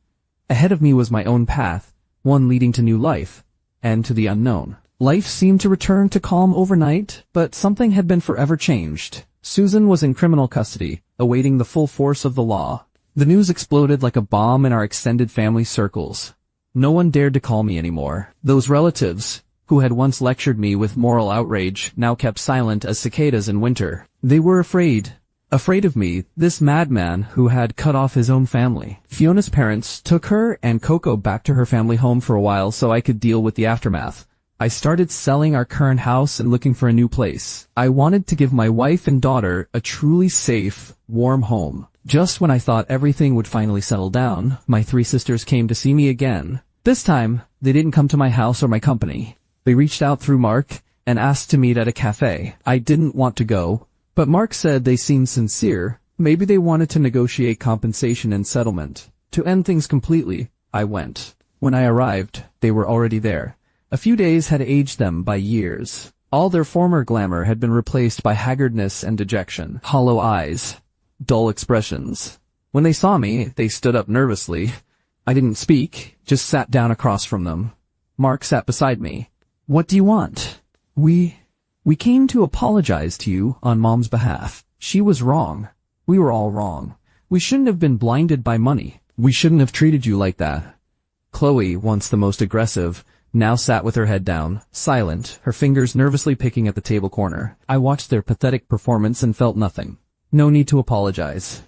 Ahead of me was my own path, one leading to new life, and to the unknown. Life seemed to return to calm overnight, but something had been forever changed. Susan was in criminal custody, awaiting the full force of the law. The news exploded like a bomb in our extended family circles. No one dared to call me anymore. Those relatives, who had once lectured me with moral outrage, now kept silent as cicadas in winter. They were afraid. Afraid of me, this madman who had cut off his own family. Fiona's parents took her and Coco back to her family home for a while so I could deal with the aftermath. I started selling our current house and looking for a new place. I wanted to give my wife and daughter a truly safe, warm home. Just when I thought everything would finally settle down, my 3 sisters came to see me again. This time, they didn't come to my house or my company. They reached out through Mark and asked to meet at a cafe. I didn't want to go, but Mark said they seemed sincere. Maybe they wanted to negotiate compensation and settlement. To end things completely, I went. When I arrived, they were already there. A few days had aged them by years. All their former glamour had been replaced by haggardness and dejection, hollow eyes, dull expressions. When they saw me, they stood up nervously. I didn't speak, just sat down across from them. Mark sat beside me. "What do you want?" We came to apologize to you on Mom's behalf. She was wrong. We were all wrong. We shouldn't have been blinded by money. We shouldn't have treated you like that." Chloe, once the most aggressive, now sat with her head down, silent, her fingers nervously picking at the table corner. I watched their pathetic performance and felt nothing. No need to apologize.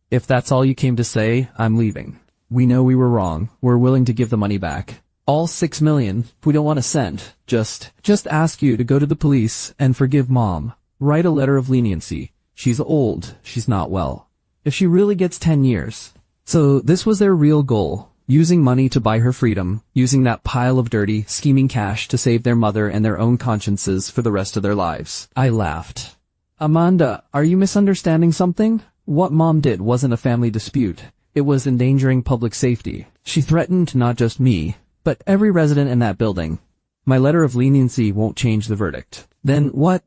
If that's all you came to say, I'm leaving. We know we were wrong. We're willing to give the money back. All 6 million. We don't want a cent. Just ask you to go to the police and forgive Mom. Write a letter of leniency. She's old. She's not well. If she really gets 10 years. So this was their real goal. Using money to buy her freedom. Using that pile of dirty, scheming cash to save their mother and their own consciences for the rest of their lives. I laughed. "Amanda, are you misunderstanding something? What Mom did wasn't a family dispute. It was endangering public safety. She threatened not just me, but every resident in that building. My letter of leniency won't change the verdict." "Then what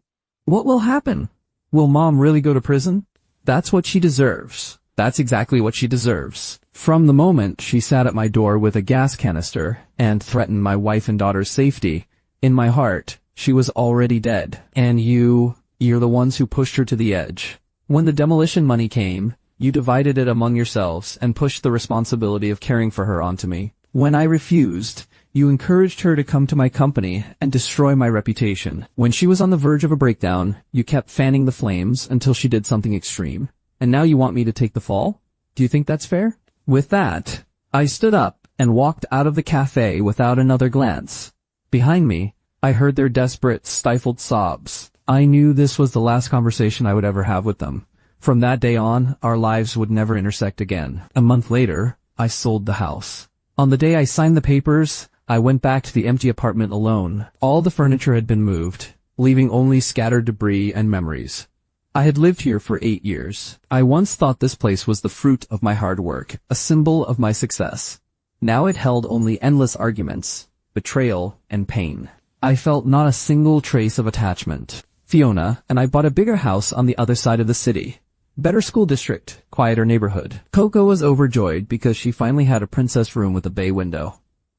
will happen? Will Mom really go to prison?" "That's what she deserves. That's exactly what she deserves. From the moment she sat at my door with a gas canister and threatened my wife and daughter's safety, in my heart, she was already dead. And you're the ones who pushed her to the edge. When the demolition money came, you divided it among yourselves and pushed the responsibility of caring for her onto me. When I refused, you encouraged her to come to my company and destroy my reputation. When she was on the verge of a breakdown, you kept fanning the flames until she did something extreme. And now you want me to take the fall? Do you think that's fair? With that, I stood up and walked out of the cafe without another glance. Behind me, I heard their desperate, stifled sobs. I knew this was the last conversation I would ever have with them. From that day on, our lives would never intersect again. A month later, I sold the house. On the day I signed the papers, I went back to the empty apartment alone. All the furniture had been moved, leaving only scattered debris and memories. I had lived here for 8 years. I once thought this place was the fruit of my hard work, a symbol of my success. Now it held only endless arguments, betrayal, and pain. I felt not a single trace of attachment. Fiona and I bought a bigger house on the other side of the city. Better school district, quieter neighborhood. Coco was overjoyed because she finally had a princess room with a bay window.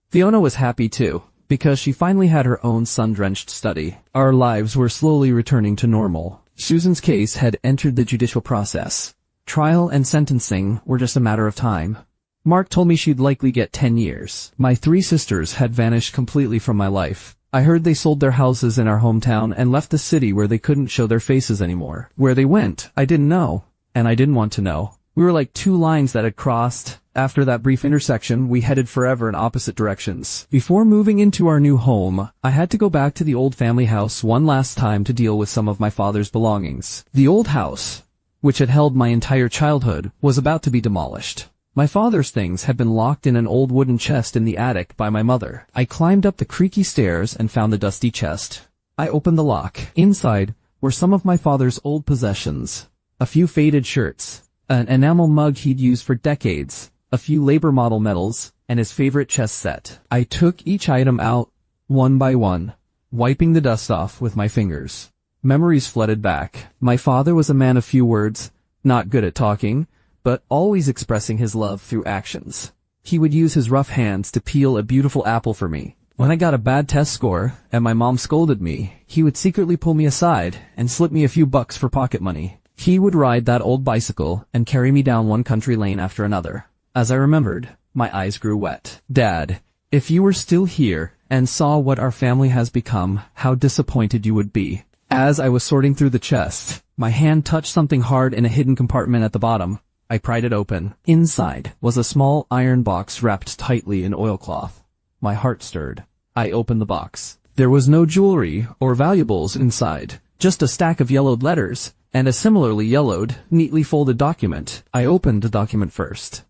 Fiona was happy too, because she finally had her own sun-drenched study. Our lives were slowly returning to normal. Susan's case had entered the judicial process. Trial and sentencing were just a matter of time. Mark told me she'd likely get 10 years. My 3 sisters had vanished completely from my life. I heard they sold their houses in our hometown and left the city where they couldn't show their faces anymore. Where they went, I didn't know, and I didn't want to know. We were like 2 lines that had crossed. After that brief intersection, we headed forever in opposite directions. Before moving into our new home, I had to go back to the old family house one last time to deal with some of my father's belongings. The old house, which had held my entire childhood, was about to be demolished. My father's things had been locked in an old wooden chest in the attic by my mother. I climbed up the creaky stairs and found the dusty chest. I opened the lock. Inside were some of my father's old possessions. A few faded shirts, an enamel mug he'd used for decades, a few labor model medals, and his favorite chess set. I took each item out, one by one, wiping the dust off with my fingers. Memories flooded back. My father was a man of few words, not good at talking, but always expressing his love through actions. He would use his rough hands to peel a beautiful apple for me. When I got a bad test score and my mom scolded me, he would secretly pull me aside and slip me a few bucks for pocket money. He would ride that old bicycle and carry me down one country lane after another. As I remembered, my eyes grew wet. Dad, if you were still here and saw what our family has become, how disappointed you would be. As I was sorting through the chest, my hand touched something hard in a hidden compartment at the bottom. I pried it open. Inside was a small iron box wrapped tightly in oilcloth. My heart stirred. I opened the box. There was no jewelry or valuables inside, just a stack of yellowed letters and a similarly yellowed, neatly folded document. I opened the document first.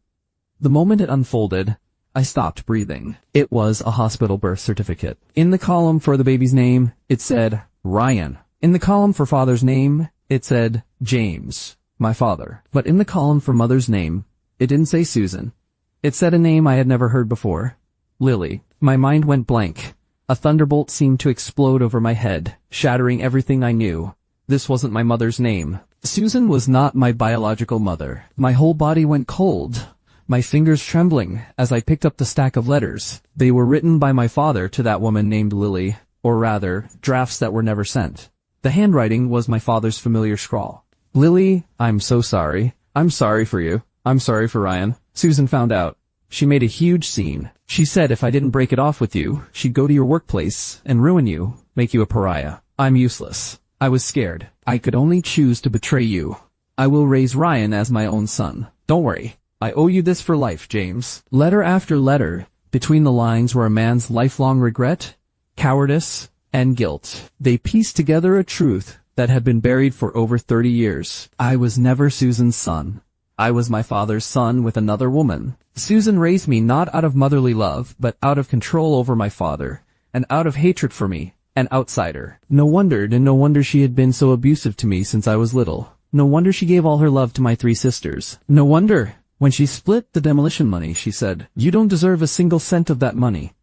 The moment it unfolded, I stopped breathing. It was a hospital birth certificate. In the column for the baby's name, it said Ryan. In the column for father's name, it said James, my father. But in the column for mother's name, it didn't say Susan. It said a name I had never heard before. Lily. My mind went blank. A thunderbolt seemed to explode over my head, shattering everything I knew. This wasn't my mother's name. Susan was not my biological mother. My whole body went cold, my fingers trembling as I picked up the stack of letters. They were written by my father to that woman named Lily, or rather, drafts that were never sent. The handwriting was my father's familiar scrawl. Lily, I'm so sorry. I'm sorry for you. I'm sorry for Ryan. Susan found out. She made a huge scene. She said if I didn't break it off with you, she'd go to your workplace and ruin you, make you a pariah. I'm useless. I was scared. I could only choose to betray you. I will raise Ryan as my own son. Don't worry. I owe you this for life, James. Letter after letter, between the lines were a man's lifelong regret, cowardice, and guilt. They pieced together a truth that had been buried for over 30 years. I was never Susan's son. I was my father's son with another woman. Susan raised me not out of motherly love, but out of control over my father, and out of hatred for me, an outsider. No wonder she had been so abusive to me since I was little. No wonder she gave all her love to my 3 sisters. No wonder, when she split the demolition money, she said, "You don't deserve a single cent of that money."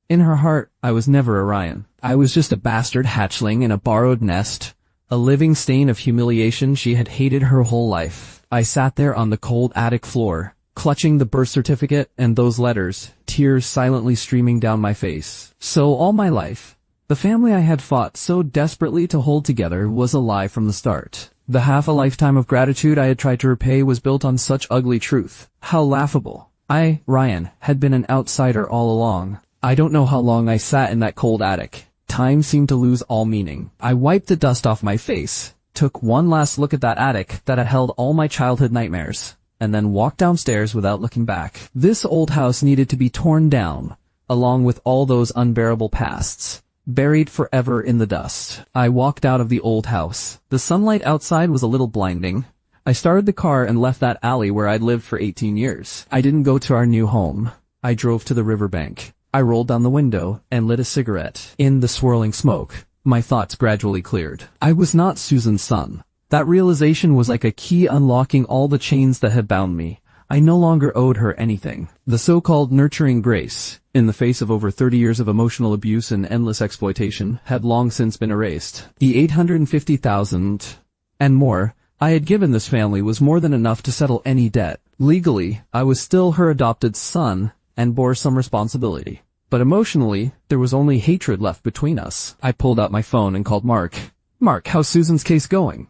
In her heart, I was never a Ryan. I was just a bastard hatchling in a borrowed nest, a living stain of humiliation she had hated her whole life. I sat there on the cold attic floor, clutching the birth certificate and those letters, tears silently streaming down my face. So all my life, the family I had fought so desperately to hold together was a lie from the start. The half a lifetime of gratitude I had tried to repay was built on such ugly truth. How laughable. I, Ryan, had been an outsider all along. I don't know how long I sat in that cold attic. Time seemed to lose all meaning. I wiped the dust off my face, took one last look at that attic that had held all my childhood nightmares, and then walked downstairs without looking back. This old house needed to be torn down, along with all those unbearable pasts, buried forever in the dust. I walked out of the old house. The sunlight outside was a little blinding. I started the car and left that alley where I'd lived for 18 years. I didn't go to our new home. I drove to the riverbank. I rolled down the window and lit a cigarette. In the swirling smoke, my thoughts gradually cleared. I was not Susan's son. That realization was like a key unlocking all the chains that had bound me. I no longer owed her anything. The so-called nurturing grace, in the face of over 30 years of emotional abuse and endless exploitation, had long since been erased. The $850,000 and more I had given this family was more than enough to settle any debt. Legally, I was still her adopted son and bore some responsibility. But emotionally, there was only hatred left between us. I pulled out my phone and called Mark. Mark, how's Susan's case going?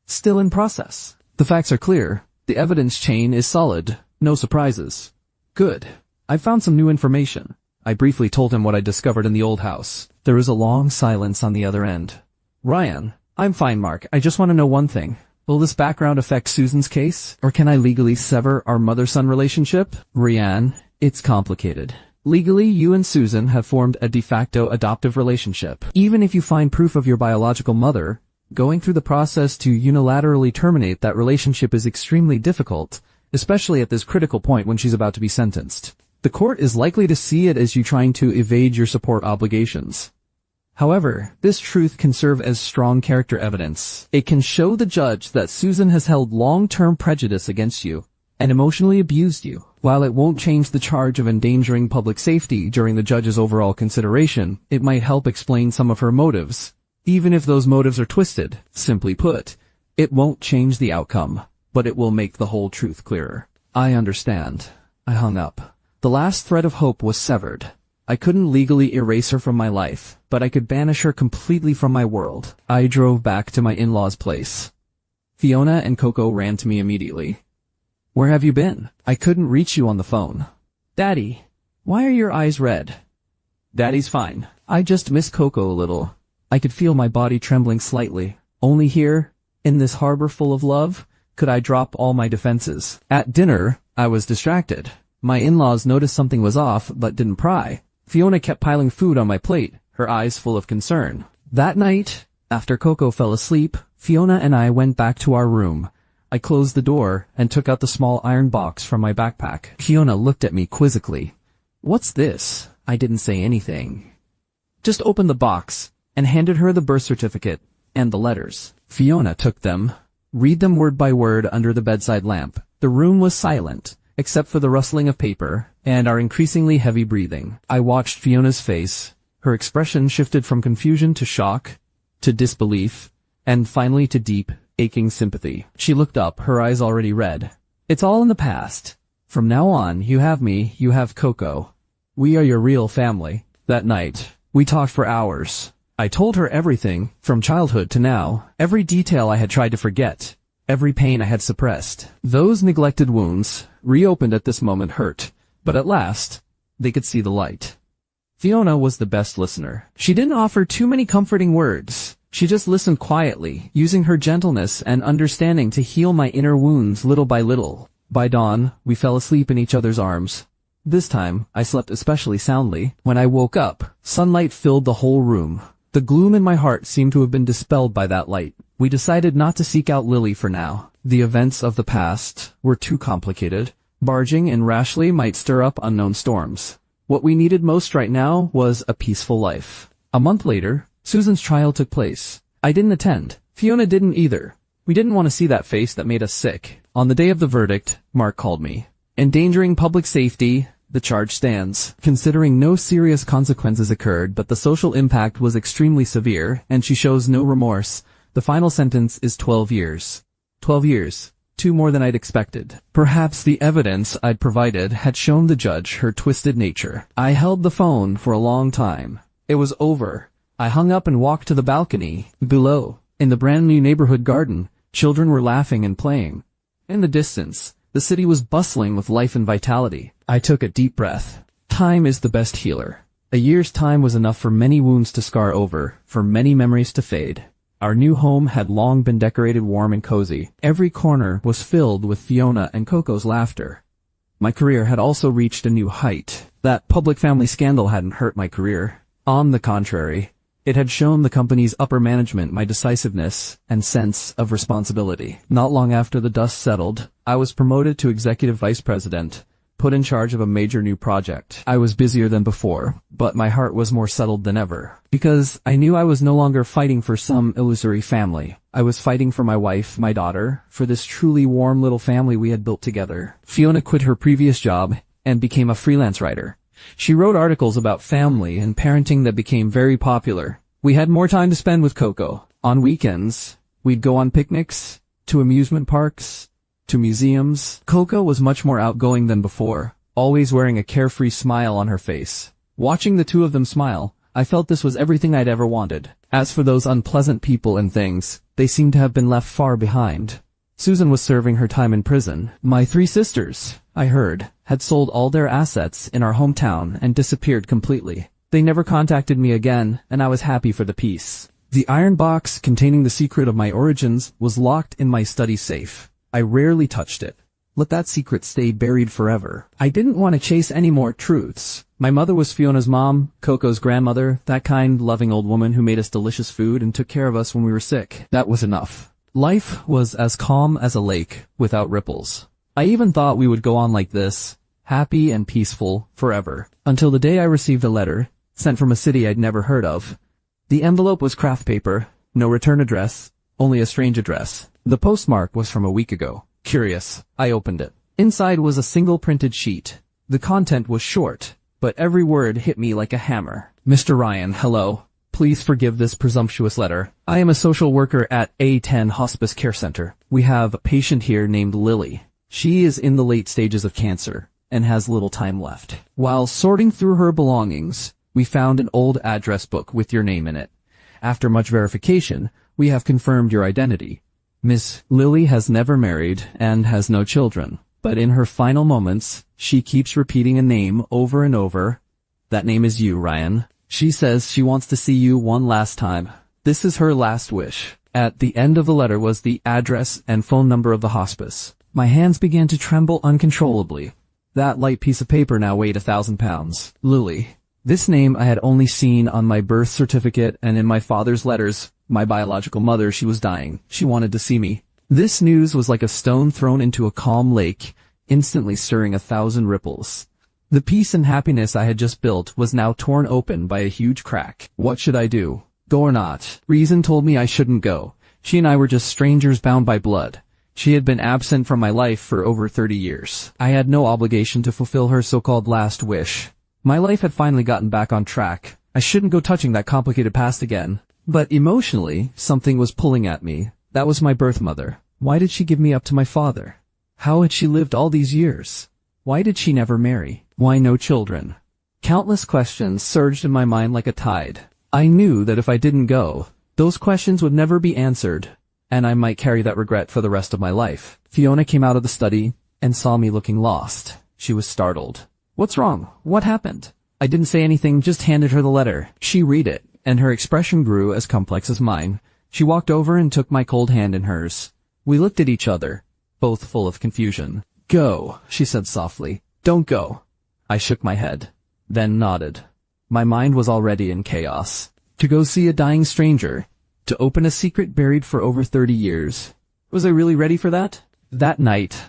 Still in process. The facts are clear. The evidence chain is solid. No surprises. Good. I found some new information. I briefly told him what I discovered in the old house. There was a long silence on the other end. Ryan, I'm fine, Mark. I just want to know one thing. Will this background affect Susan's case? Or can I legally sever our mother-son relationship? Ryan, it's complicated. Legally, you and Susan have formed a de facto adoptive relationship. Even if you find proof of your biological mother, going through the process to unilaterally terminate that relationship is extremely difficult, especially at this critical point when she's about to be sentenced. The court is likely to see it as you trying to evade your support obligations. However, this truth can serve as strong character evidence. It can show the judge that Susan has held long-term prejudice against you and emotionally abused you. While it won't change the charge of endangering public safety during the judge's overall consideration, it might help explain some of her motives. Even if those motives are twisted, simply put, it won't change the outcome, but it will make the whole truth clearer. I understand. I hung up. The last thread of hope was severed. I couldn't legally erase her from my life, but I could banish her completely from my world. I drove back to my in-laws' place. Fiona and Coco ran to me immediately. Where have you been? I couldn't reach you on the phone. Daddy, why are your eyes red? Daddy's fine. I just miss Coco a little. I could feel my body trembling slightly. Only here, in this harbor full of love, could I drop all my defenses. At dinner, I was distracted. My in-laws noticed something was off, but didn't pry. Fiona kept piling food on my plate, her eyes full of concern. That night, after Coco fell asleep, Fiona and I went back to our room. I closed the door and took out the small iron box from my backpack. Fiona looked at me quizzically. What's this? I didn't say anything. Just opened the box and handed her the birth certificate and the letters. Fiona took them, read them word by word under the bedside lamp. The room was silent, except for the rustling of paper and our increasingly heavy breathing. I watched Fiona's face. Her expression shifted from confusion to shock, to disbelief, and finally to deep, aching sympathy. She looked up, her eyes already red. It's all in the past. From now on, you have me, you have Coco. We are your real family. That night, we talked for hours. I told her everything, from childhood to now, every detail I had tried to forget, every pain I had suppressed. Those neglected wounds, reopened at this moment, hurt, but at last, they could see the light. Fiona was the best listener. She didn't offer too many comforting words. She just listened quietly, using her gentleness and understanding to heal my inner wounds little by little. By dawn, we fell asleep in each other's arms. This time, I slept especially soundly. When I woke up, sunlight filled the whole room. The gloom in my heart seemed to have been dispelled by that light. We decided not to seek out Lily for now. The events of the past were too complicated. Barging in rashly might stir up unknown storms. What we needed most right now was a peaceful life. A month later, Susan's trial took place. I didn't attend. Fiona didn't either. We didn't want to see that face that made us sick. On the day of the verdict, Mark called me. Endangering public safety, the charge stands. Considering no serious consequences occurred, but the social impact was extremely severe, and she shows no remorse, the final sentence is 12 years. 12 years. 2 more than I'd expected. Perhaps the evidence I'd provided had shown the judge her twisted nature. I held the phone for a long time. It was over. I hung up and walked to the balcony. Below, In the brand new neighborhood garden, children were laughing and playing. In the distance, the city was bustling with life and vitality. I took a deep breath. Time is the best healer. A year's time was enough for many wounds to scar over, for many memories to fade. Our new home had long been decorated warm and cozy. Every corner was filled with Fiona and Coco's laughter. My career had also reached a new height. That public family scandal hadn't hurt my career. On the contrary, it had shown the company's upper management my decisiveness and sense of responsibility. Not long after the dust settled, I was promoted to executive vice president, put in charge of a major new project. I was busier than before, but my heart was more settled than ever. Because I knew I was no longer fighting for some illusory family. I was fighting for my wife, my daughter, for this truly warm little family we had built together. Fiona quit her previous job and became a freelance writer. She wrote articles about family and parenting that became very popular. We had more time to spend with Coco. On weekends, we'd go on picnics, to amusement parks, to museums. Coco was much more outgoing than before, always wearing a carefree smile on her face. Watching the two of them smile, I felt this was everything I'd ever wanted. As for those unpleasant people and things, they seemed to have been left far behind. Susan was serving her time in prison. My 3 sisters, I heard, had sold all their assets in our hometown and disappeared completely. They never contacted me again, and I was happy for the peace. The iron box containing the secret of my origins was locked in my study safe. I rarely touched it. Let that secret stay buried forever. I didn't want to chase any more truths. My mother was Fiona's mom, Coco's grandmother, that kind, loving old woman who made us delicious food and took care of us when we were sick. That was enough. Life was as calm as a lake, without ripples. I even thought we would go on like this, happy and peaceful, forever. Until the day I received a letter, sent from a city I'd never heard of. The envelope was craft paper, no return address, only a strange address. The postmark was from a week ago. Curious, I opened it. Inside was a single printed sheet. The content was short, but every word hit me like a hammer. Mr. Ryan, hello. Please forgive this presumptuous letter. I am a social worker at A10 Hospice Care Center. We have a patient here named Lily. She is in the late stages of cancer and has little time left. While sorting through her belongings, we found an old address book with your name in it. After much verification, we have confirmed your identity. Miss Lily has never married and has no children, but in her final moments, she keeps repeating a name over and over. That name is you, Ryan. She says she wants to see you one last time. This is her last wish. At the end of the letter was the address and phone number of the hospice. My hands began to tremble uncontrollably. That light piece of paper now weighed 1,000 pounds. Lily. This name I had only seen on my birth certificate and in my father's letters. My biological mother, she was dying. She wanted to see me. This news was like a stone thrown into a calm lake, instantly stirring 1,000 ripples. The peace and happiness I had just built was now torn open by a huge crack. What should I do? Go or not? Reason told me I shouldn't go. She and I were just strangers bound by blood. She had been absent from my life for over 30 years. I had no obligation to fulfill her so-called last wish. My life had finally gotten back on track. I shouldn't go touching that complicated past again. But emotionally, something was pulling at me. That was my birth mother. Why did she give me up to my father? How had she lived all these years? Why did she never marry? Why no children? Countless questions surged in my mind like a tide. I knew that if I didn't go, those questions would never be answered, and I might carry that regret for the rest of my life. Fiona came out of the study and saw me looking lost. She was startled. What's wrong? What happened? I didn't say anything, just handed her the letter. She read it, and her expression grew as complex as mine. She walked over and took my cold hand in hers. We looked at each other, both full of confusion. Go, she said softly. Don't go. I shook my head, then nodded. My mind was already in chaos. To go see a dying stranger, to open a secret buried for over 30 years. Was I really ready for that? That night,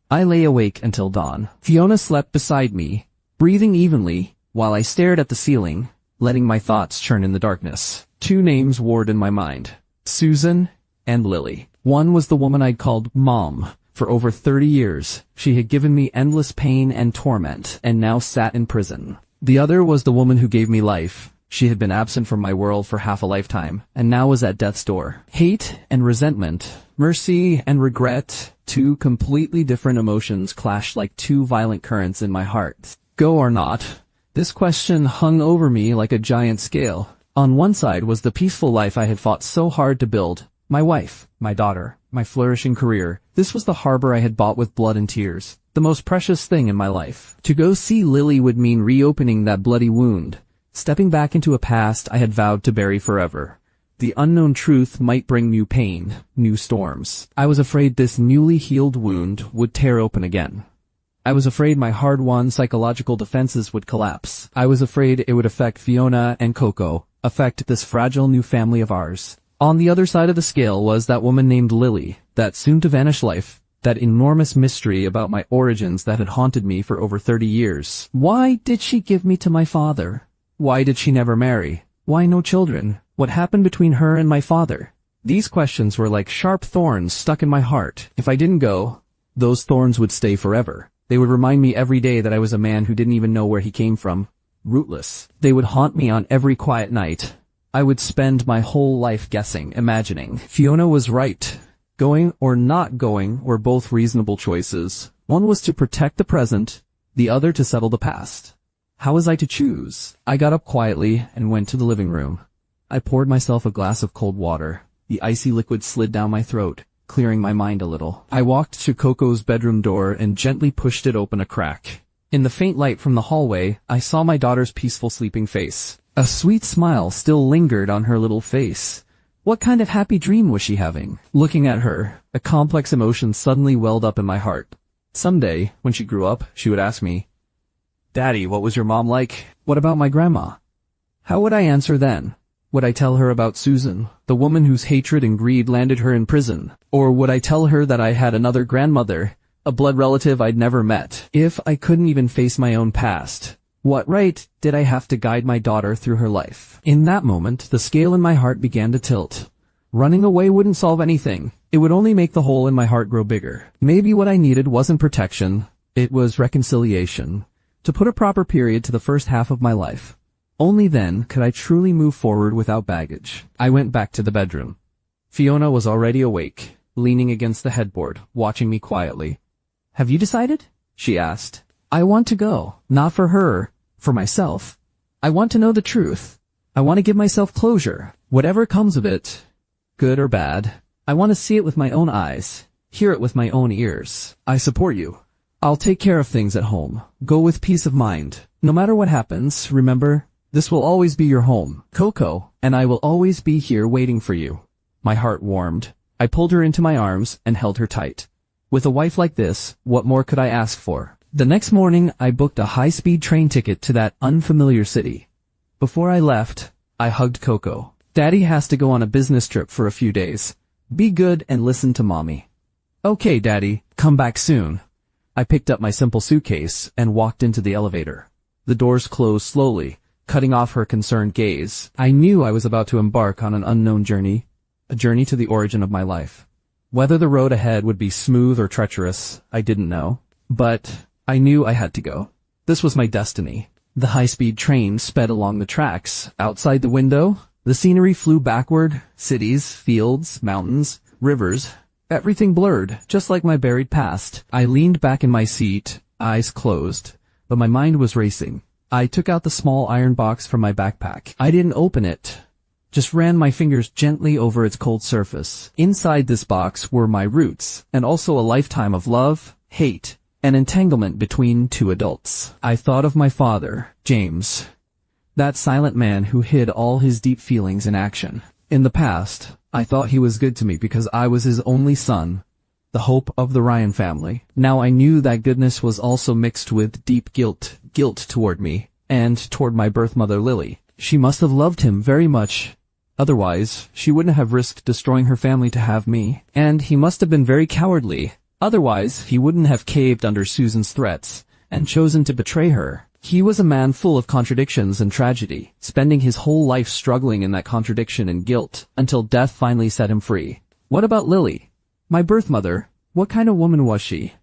I lay awake until dawn. Fiona slept beside me, breathing evenly, while I stared at the ceiling, letting my thoughts churn in the darkness. 2 names warred in my mind. Susan and Lily. One was the woman I'd called Mom. For over 30 years, she had given me endless pain and torment, and now sat in prison. The other was the woman who gave me life. She had been absent from my world for half a lifetime, and now was at death's door. Hate and resentment, mercy and regret, 2 completely different emotions clashed like 2 violent currents in my heart. Go or not? This question hung over me like a giant scale. On one side was the peaceful life I had fought so hard to build, My wife, my daughter, my flourishing career. This was the harbor I had bought with blood and tears. The most precious thing in my life. To go see Lily would mean reopening that bloody wound. Stepping back into a past I had vowed to bury forever. The unknown truth might bring new pain, new storms. I was afraid this newly healed wound would tear open again. I was afraid my hard-won psychological defenses would collapse. I was afraid it would affect Fiona and Coco, affect this fragile new family of ours. On the other side of the scale was that woman named Lily, that soon-to-vanish life, that enormous mystery about my origins that had haunted me for over 30 years. Why did she give me to my father? Why did she never marry? Why no children? What happened between her and my father? These questions were like sharp thorns stuck in my heart. If I didn't go, those thorns would stay forever. They would remind me every day that I was a man who didn't even know where he came from. Rootless. They would haunt me on every quiet night. I would spend my whole life guessing, imagining. Fiona was right. Going or not going were both reasonable choices. One was to protect the present, the other to settle the past. How was I to choose? I got up quietly and went to the living room. I poured myself a glass of cold water. The icy liquid slid down my throat, clearing my mind a little. I walked to Coco's bedroom door and gently pushed it open a crack. In the faint light from the hallway, I saw my daughter's peaceful sleeping face. A sweet smile still lingered on her little face. What kind of happy dream was she having? Looking at her, a complex emotion suddenly welled up in my heart. Someday, when she grew up, she would ask me, "Daddy, what was your mom like? What about my grandma?" How would I answer then? Would I tell her about Susan, the woman whose hatred and greed landed her in prison? Or would I tell her that I had another grandmother, a blood relative I'd never met? If I couldn't even face my own past, what right did I have to guide my daughter through her life? In that moment, the scale in my heart began to tilt. Running away wouldn't solve anything. It would only make the hole in my heart grow bigger. Maybe what I needed wasn't protection, it was reconciliation. To put a proper period to the first half of my life. Only then could I truly move forward without baggage. I went back to the bedroom. Fiona was already awake, leaning against the headboard, watching me quietly. "Have you decided?" she asked. "I want to go. Not for her, for myself. I want to know the truth. I want to give myself closure, whatever comes of it, good or bad. I want to see it with my own eyes, hear it with my own ears. I support you. I'll take care of things at home. Go with peace of mind. No matter what happens, remember, this will always be your home, Coco, and I will always be here waiting for you." My heart warmed. I pulled her into my arms and held her tight. With a wife like this, what more could I ask for? The next morning, I booked a high-speed train ticket to that unfamiliar city. Before I left, I hugged Coco. "Daddy has to go on a business trip for a few days. Be good and listen to Mommy." "Okay, Daddy, come back soon." I picked up my simple suitcase and walked into the elevator. The doors closed slowly, cutting off her concerned gaze. I knew I was about to embark on an unknown journey, a journey to the origin of my life. Whether the road ahead would be smooth or treacherous, I didn't know. But I knew I had to go. This was my destiny. The high-speed train sped along the tracks. Outside the window, the scenery flew backward. Cities, fields, mountains, rivers, everything blurred, just like my buried past. I leaned back in my seat, eyes closed, but my mind was racing. I took out the small iron box from my backpack. I didn't open it, just ran my fingers gently over its cold surface. Inside this box were my roots, and also a lifetime of love, hate, and entanglement between two adults. I thought of my father, James, that silent man who hid all his deep feelings in action. In the past, I thought he was good to me because I was his only son, the hope of the Ryan family. Now I knew that goodness was also mixed with deep guilt toward me, and toward my birth mother Lily. She must have loved him very much. Otherwise, she wouldn't have risked destroying her family to have me. And he must have been very cowardly. Otherwise, he wouldn't have caved under Susan's threats, and chosen to betray her. He was a man full of contradictions and tragedy, spending his whole life struggling in that contradiction and guilt, until death finally set him free. What about Lily? My birth mother, what kind of woman was she?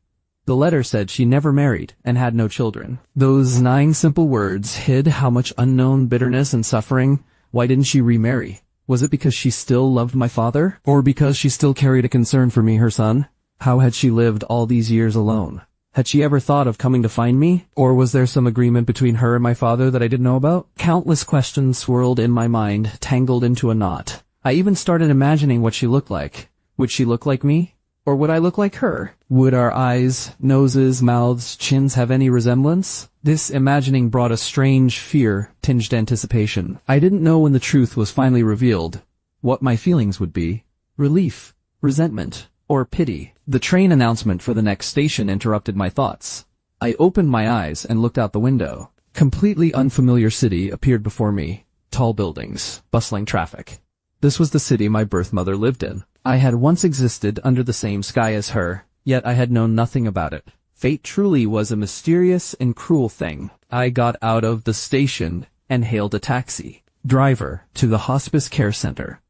The letter said she never married and had no children. Those 9 simple words hid how much unknown bitterness and suffering. Why didn't she remarry? Was it because she still loved my father? Or because she still carried a concern for me, her son? How had she lived all these years alone? Had she ever thought of coming to find me? Or was there some agreement between her and my father that I didn't know about? Countless questions swirled in my mind, tangled into a knot. I even started imagining what she looked like. Would she look like me? Or would I look like her? Would our eyes, noses, mouths, chins have any resemblance? This imagining brought a strange fear-tinged anticipation. I didn't know when the truth was finally revealed what my feelings would be. Relief, resentment, or pity. The train announcement for the next station interrupted my thoughts. I opened my eyes and looked out the window. Completely unfamiliar city appeared before me. Tall buildings, bustling traffic. This was the city my birth mother lived in. I had once existed under the same sky as her, yet I had known nothing about it. Fate truly was a mysterious and cruel thing. I got out of the station and hailed a taxi. Driver, to the hospice care center.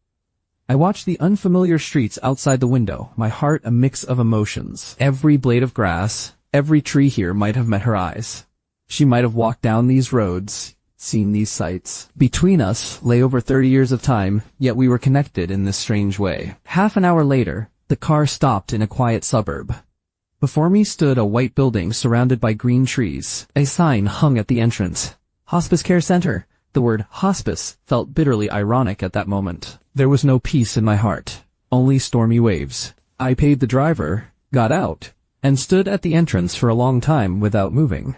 I watched the unfamiliar streets outside the window, my heart a mix of emotions. Every blade of grass, every tree here might have met her eyes. She might have walked down these roads, seen these sights. Between us lay over 30 years of time, yet we were connected in this strange way. Half an hour later, the car stopped in a quiet suburb. Before me stood a white building surrounded by green trees. A sign hung at the entrance. Hospice Care Center. The word hospice felt bitterly ironic at that moment. There was no peace in my heart, only stormy waves. I paid the driver, got out, and stood at the entrance for a long time without moving.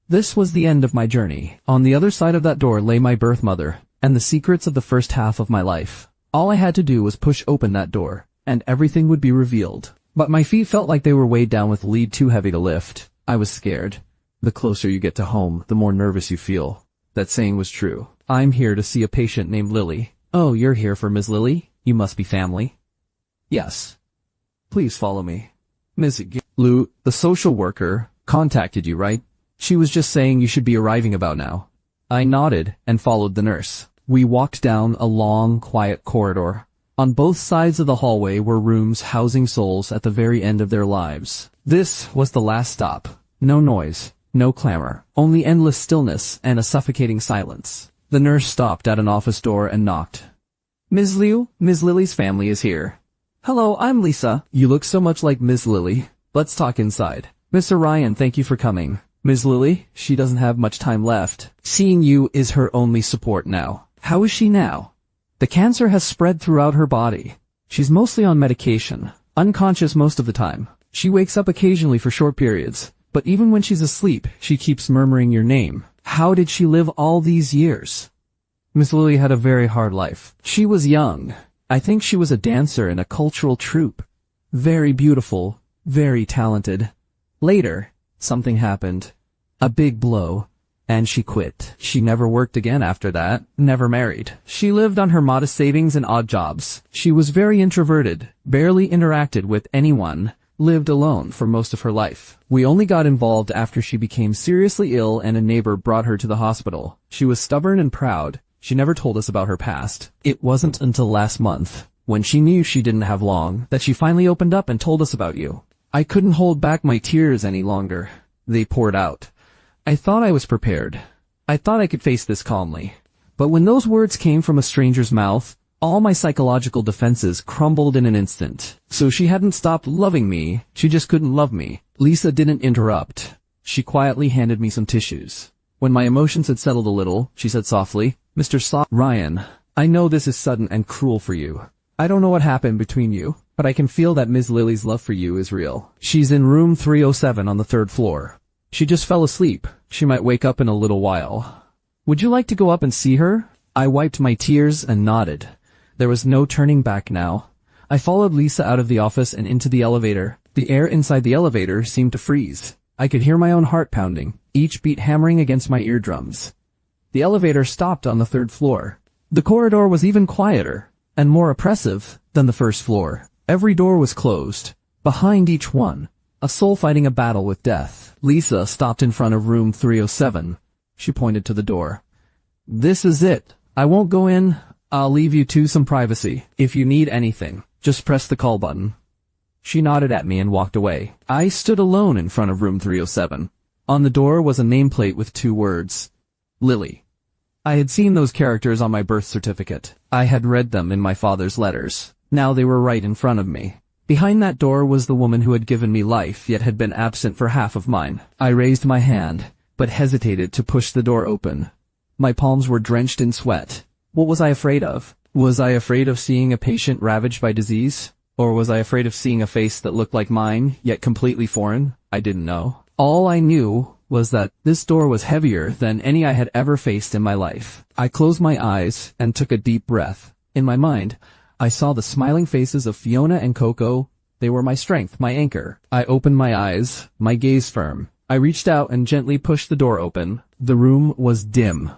This was the end of my journey. On the other side of that door lay my birth mother, and the secrets of the first half of my life. All I had to do was push open that door, and everything would be revealed. But my feet felt like they were weighed down with lead too heavy to lift. I was scared. The closer you get to home, the more nervous you feel. That saying was true. I'm here to see a patient named Lily. Oh, you're here for Ms. Lily? You must be family. Yes. Please follow me. Ms. Lou, the social worker, contacted you, right? She was just saying you should be arriving about now. I nodded and followed the nurse. We walked down a long, quiet corridor. On both sides of the hallway were rooms housing souls at the very end of their lives. This was the last stop. No noise, no clamor, only endless stillness and a suffocating silence. The nurse stopped at an office door and knocked. Ms. Liu, Ms. Lily's family is here. Hello, I'm Lisa. You look so much like Ms. Lily. Let's talk inside. Mr. Ryan, thank you for coming. Ms. Lily, she doesn't have much time left. Seeing you is her only support now. How is she now? The cancer has spread throughout her body. She's mostly on medication, unconscious most of the time. She wakes up occasionally for short periods, but even when she's asleep, she keeps murmuring your name. How did she live all these years? Miss Lily had a very hard life. She was young. I think she was a dancer in a cultural troupe. Very beautiful, very talented. Later, something happened. A big blow. And she quit. She never worked again after that, never married. She lived on her modest savings and odd jobs. She was very introverted, barely interacted with anyone, lived alone for most of her life. We only got involved after she became seriously ill and a neighbor brought her to the hospital. She was stubborn and proud. She never told us about her past. It wasn't until last month, when she knew she didn't have long, that she finally opened up and told us about you. I couldn't hold back my tears any longer. They poured out. I thought I was prepared. I thought I could face this calmly. But when those words came from a stranger's mouth, all my psychological defenses crumbled in an instant. So she hadn't stopped loving me, she just couldn't love me. Lisa didn't interrupt. She quietly handed me some tissues. When my emotions had settled a little, she said softly, Mr. Ryan, I know this is sudden and cruel for you. I don't know what happened between you, but I can feel that Ms. Lily's love for you is real. She's in room 307 on the 3rd floor. She just fell asleep. She might wake up in a little while. Would you like to go up and see her? I wiped my tears and nodded. There was no turning back now. I followed Lisa out of the office and into the elevator. The air inside the elevator seemed to freeze. I could hear my own heart pounding, each beat hammering against my eardrums. The elevator stopped on the 3rd floor. The corridor was even quieter and more oppressive than the 1st floor. Every door was closed. Behind each one, a soul fighting a battle with death. Lisa stopped in front of room 307. She pointed to the door. This is it. I won't go in. I'll leave you to some privacy. If you need anything, just press the call button. She nodded at me and walked away. I stood alone in front of room 307. On the door was a nameplate with 2 words. Lily. I had seen those characters on my birth certificate. I had read them in my father's letters. Now they were right in front of me. Behind that door was the woman who had given me life, yet had been absent for half of mine. I raised my hand, but hesitated to push the door open. My palms were drenched in sweat. What was I afraid of? Was I afraid of seeing a patient ravaged by disease? Or was I afraid of seeing a face that looked like mine, yet completely foreign? I didn't know. All I knew was that this door was heavier than any I had ever faced in my life. I closed my eyes and took a deep breath. In my mind, I saw the smiling faces of Fiona and Coco. They were my strength, my anchor. I opened my eyes, my gaze firm. I reached out and gently pushed the door open. The room was dim.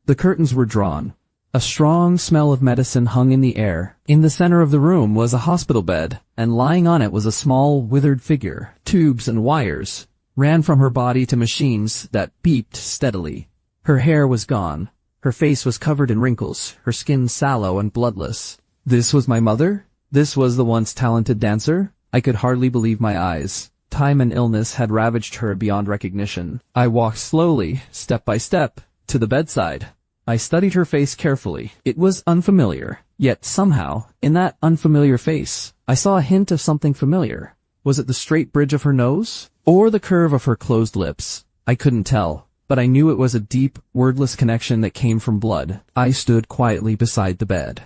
The curtains were drawn. A strong smell of medicine hung in the air. In the center of the room was a hospital bed, and lying on it was a small, withered figure. Tubes and wires ran from her body to machines that beeped steadily. Her hair was gone. Her face was covered in wrinkles, her skin sallow and bloodless. This was my mother? This was the once talented dancer? I could hardly believe my eyes. Time and illness had ravaged her beyond recognition. I walked slowly, step by step, to the bedside. I studied her face carefully. It was unfamiliar. Yet somehow, in that unfamiliar face, I saw a hint of something familiar. Was it the straight bridge of her nose? Or the curve of her closed lips? I couldn't tell, but I knew it was a deep, wordless connection that came from blood. I stood quietly beside the bed.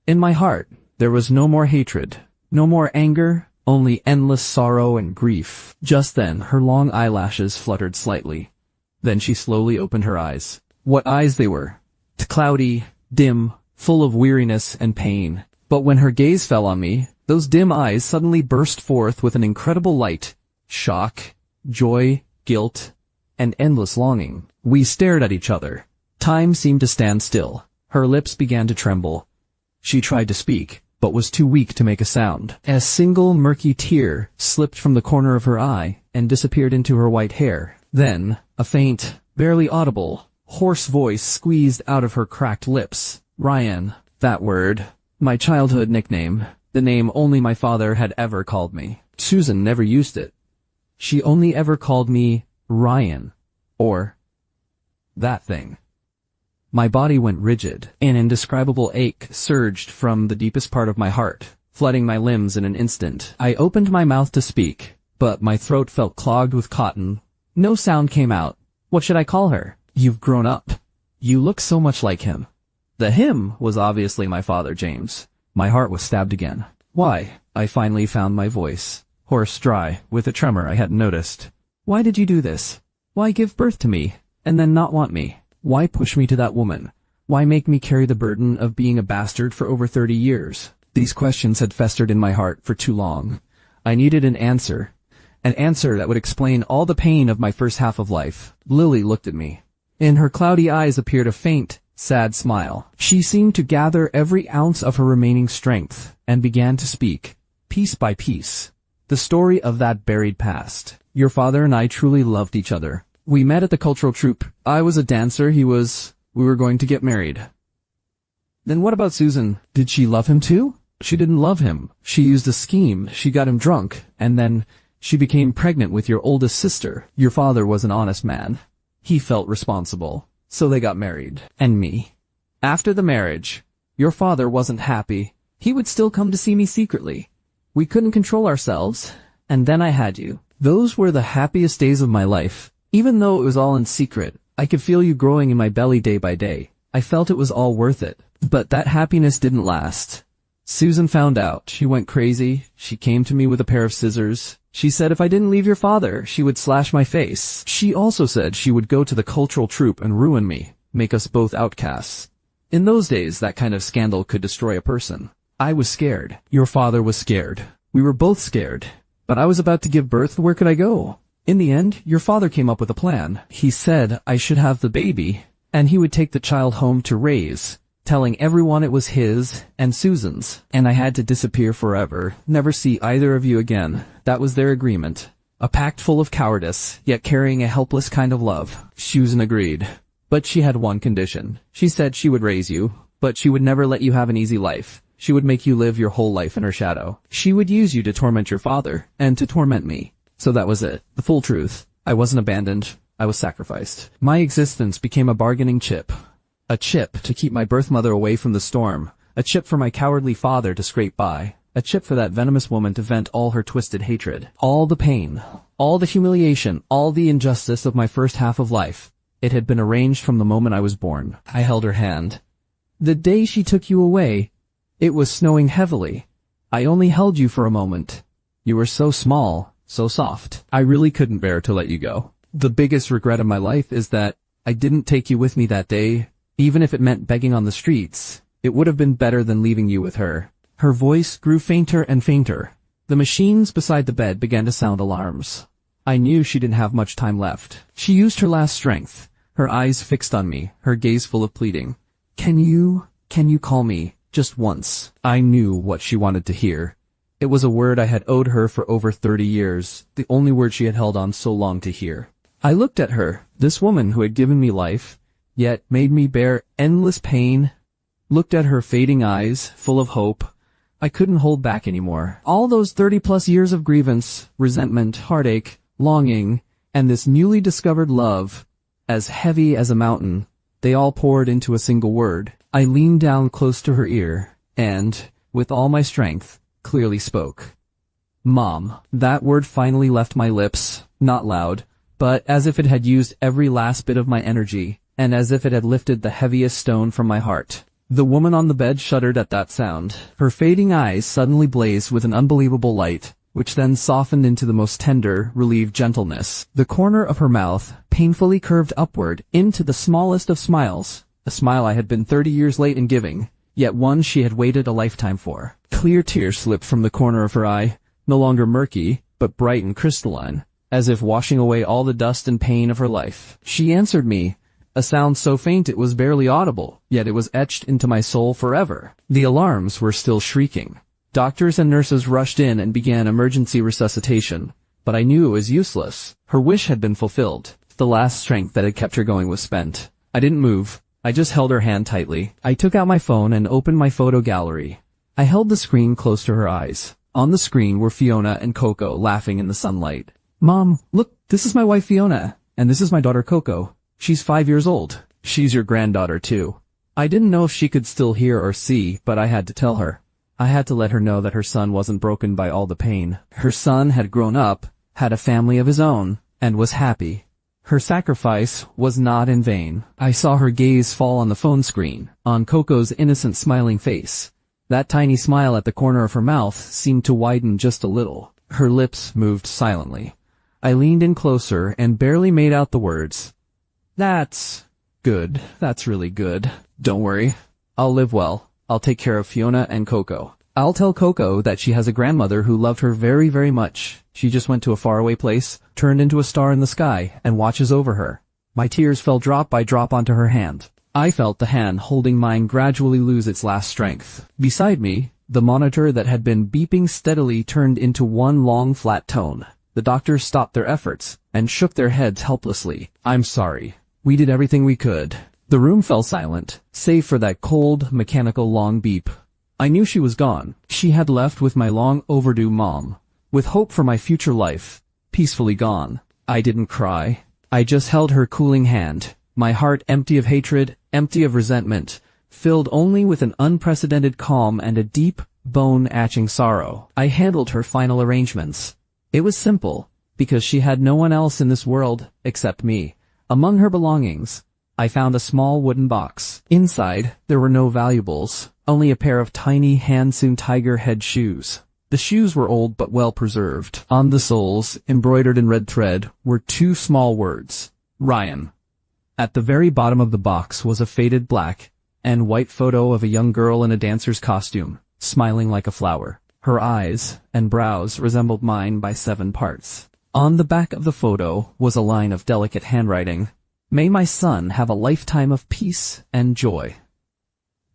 In my heart, there was no more hatred, no more anger, only endless sorrow and grief. Just then, her long eyelashes fluttered slightly. Then she slowly opened her eyes. What eyes they were! Cloudy, dim, full of weariness and pain. But when her gaze fell on me, those dim eyes suddenly burst forth with an incredible light. Shock, joy, guilt, and endless longing. We stared at each other. Time seemed to stand still. Her lips began to tremble. She tried to speak, but was too weak to make a sound. A single murky tear slipped from the corner of her eye and disappeared into her white hair. Then, a faint, barely audible, hoarse voice squeezed out of her cracked lips. Ryan. That word. My childhood nickname. The name only my father had ever called me. Susan never used it. She only ever called me Ryan. Or that thing. My body went rigid. An indescribable ache surged from the deepest part of my heart, flooding my limbs in an instant. I opened my mouth to speak, but my throat felt clogged with cotton. No sound came out. What should I call her? You've grown up. You look so much like him. The him was obviously my father, James. My heart was stabbed again. Why? I finally found my voice. Hoarse, dry, with a tremor I hadn't noticed. Why did you do this? Why give birth to me, and then not want me? Why push me to that woman? Why make me carry the burden of being a bastard for over 30 years? These questions had festered in my heart for too long. I needed an answer that would explain all the pain of my first half of life. Lily looked at me. In her cloudy eyes appeared a faint, sad smile. She seemed to gather every ounce of her remaining strength and began to speak, piece by piece, the story of that buried past. Your father and I truly loved each other. We met at the cultural troupe. I was a dancer, we were going to get married. Then what about Susan? Did she love him too? She didn't love him. She used a scheme, she got him drunk, and then she became pregnant with your oldest sister. Your father was an honest man. He felt responsible, so they got married. And me. After the marriage, your father wasn't happy. He would still come to see me secretly. We couldn't control ourselves, and then I had you. Those were the happiest days of my life. Even though it was all in secret, I could feel you growing in my belly day by day. I felt it was all worth it. But that happiness didn't last. Susan found out. She went crazy. She came to me with a pair of scissors. She said if I didn't leave your father, she would slash my face. She also said she would go to the cultural troupe and ruin me, make us both outcasts. In those days, that kind of scandal could destroy a person. I was scared. Your father was scared. We were both scared. But I was about to give birth. Where could I go? In the end, your father came up with a plan. He said I should have the baby, and he would take the child home to raise, telling everyone it was his and Susan's, and I had to disappear forever, never see either of you again. That was their agreement. A pact full of cowardice, yet carrying a helpless kind of love. Susan agreed. But she had one condition. She said she would raise you, but she would never let you have an easy life. She would make you live your whole life in her shadow. She would use you to torment your father, and to torment me. So that was it. The full truth. I wasn't abandoned. I was sacrificed. My existence became a bargaining chip. A chip to keep my birth mother away from the storm. A chip for my cowardly father to scrape by. A chip for that venomous woman to vent all her twisted hatred. All the pain, all the humiliation, all the injustice of my first half of life. It had been arranged from the moment I was born. I held her hand. The day she took you away, It was snowing heavily. I only held you for a moment. You were so small, so soft. I really couldn't bear to let you go. The biggest regret of my life is that I didn't take you with me that day. Even if it meant begging on the streets, it would have been better than leaving you with her. Her voice grew fainter and fainter. The machines beside the bed began to sound alarms. I knew she didn't have much time left. She used her last strength, her eyes fixed on me, her gaze full of pleading. Can you call me, just once? I knew what she wanted to hear. It was a word I had owed her for over 30 years, the only word she had held on so long to hear. I looked at her, this woman who had given me life, yet made me bear endless pain, looked at her fading eyes, full of hope. I couldn't hold back anymore. All those 30-plus years of grievance, resentment, heartache, longing, and this newly discovered love, as heavy as a mountain, they all poured into a single word. I leaned down close to her ear, and, with all my strength, clearly spoke. Mom. That word finally left my lips, not loud, but as if it had used every last bit of my energy, and as if it had lifted the heaviest stone from my heart. The woman on the bed shuddered at that sound. Her fading eyes suddenly blazed with an unbelievable light, which then softened into the most tender, relieved gentleness. The corner of her mouth painfully curved upward into the smallest of smiles, a smile I had been 30 years late in giving, yet one she had waited a lifetime for. Clear tears slipped from the corner of her eye, no longer murky, but bright and crystalline, as if washing away all the dust and pain of her life. She answered me, a sound so faint it was barely audible, yet it was etched into my soul forever. The alarms were still shrieking. Doctors and nurses rushed in and began emergency resuscitation, but I knew it was useless. Her wish had been fulfilled. The last strength that had kept her going was spent. I didn't move. I just held her hand tightly. I took out my phone and opened my photo gallery. I held the screen close to her eyes. On the screen were Fiona and Coco laughing in the sunlight. Mom, look, this is my wife Fiona, and this is my daughter Coco. She's 5 years old. She's your granddaughter too. I didn't know if she could still hear or see, but I had to tell her. I had to let her know that her son wasn't broken by all the pain. Her son had grown up, had a family of his own, and was happy. Her sacrifice was not in vain. I saw her gaze fall on the phone screen, on Coco's innocent smiling face. That tiny smile at the corner of her mouth seemed to widen just a little. Her lips moved silently. I leaned in closer and barely made out the words. That's good. That's really good. Don't worry. I'll live well. I'll take care of Fiona and Coco. I'll tell Coco that she has a grandmother who loved her very, very much. She just went to a faraway place, turned into a star in the sky, and watches over her. My tears fell drop by drop onto her hand. I felt the hand holding mine gradually lose its last strength. Beside me, the monitor that had been beeping steadily turned into one long flat tone. The doctors stopped their efforts and shook their heads helplessly. I'm sorry. We did everything we could. The room fell silent, save for that cold, mechanical long beep. I knew she was gone. She had left with my long overdue mom, with hope for my future life, peacefully gone. I didn't cry. I just held her cooling hand, my heart empty of hatred, empty of resentment, filled only with an unprecedented calm and a deep, bone-aching sorrow. I handled her final arrangements. It was simple, because she had no one else in this world except me. Among her belongings, I found a small wooden box. Inside, there were no valuables, only a pair of tiny hand-sewn tiger head shoes. The shoes were old but well preserved. On the soles, embroidered in red thread, were two small words, Ryan. At the very bottom of the box was a faded black and white photo of a young girl in a dancer's costume, smiling like a flower. Her eyes and brows resembled mine by 7 parts. On the back of the photo was a line of delicate handwriting. May my son have a lifetime of peace and joy.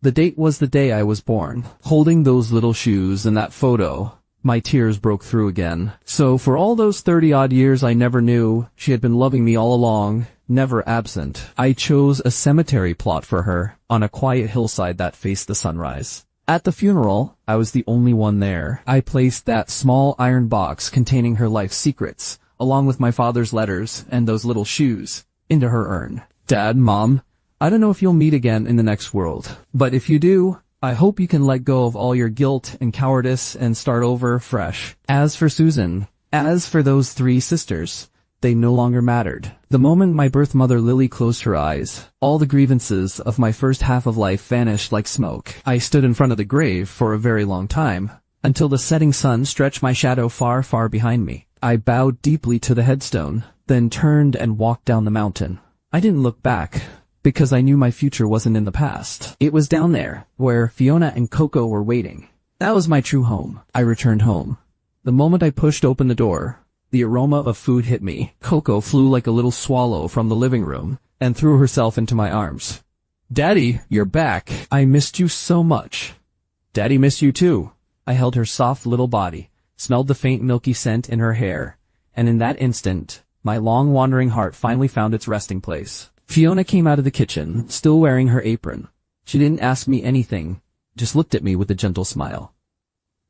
The date was the day I was born. Holding those little shoes and that photo, my tears broke through again. So for all those 30-odd years I never knew, she had been loving me all along, never absent. I chose a cemetery plot for her, on a quiet hillside that faced the sunrise. At the funeral, I was the only one there. I placed that small iron box containing her life's secrets, along with my father's letters and those little shoes, into her urn. Dad, Mom, I don't know if you'll meet again in the next world, but if you do, I hope you can let go of all your guilt and cowardice and start over fresh. As for Susan, as for those 3 sisters, They no longer mattered. The moment my birth mother Lily closed her eyes, all the grievances of my first half of life vanished like smoke. I stood in front of the grave for a very long time, until the setting sun stretched my shadow far, far behind me. I bowed deeply to the headstone, then turned and walked down the mountain. I didn't look back, because I knew my future wasn't in the past. It was down there, where Fiona and Coco were waiting. That was my true home. I returned home. The moment I pushed open the door, the aroma of food hit me. Coco flew like a little swallow from the living room, and threw herself into my arms. "Daddy, you're back. I missed you so much." "Daddy missed you too." I held her soft little body, smelled the faint milky scent in her hair, and in that instant, my long wandering heart finally found its resting place. Fiona came out of the kitchen, still wearing her apron. She didn't ask me anything, just looked at me with a gentle smile.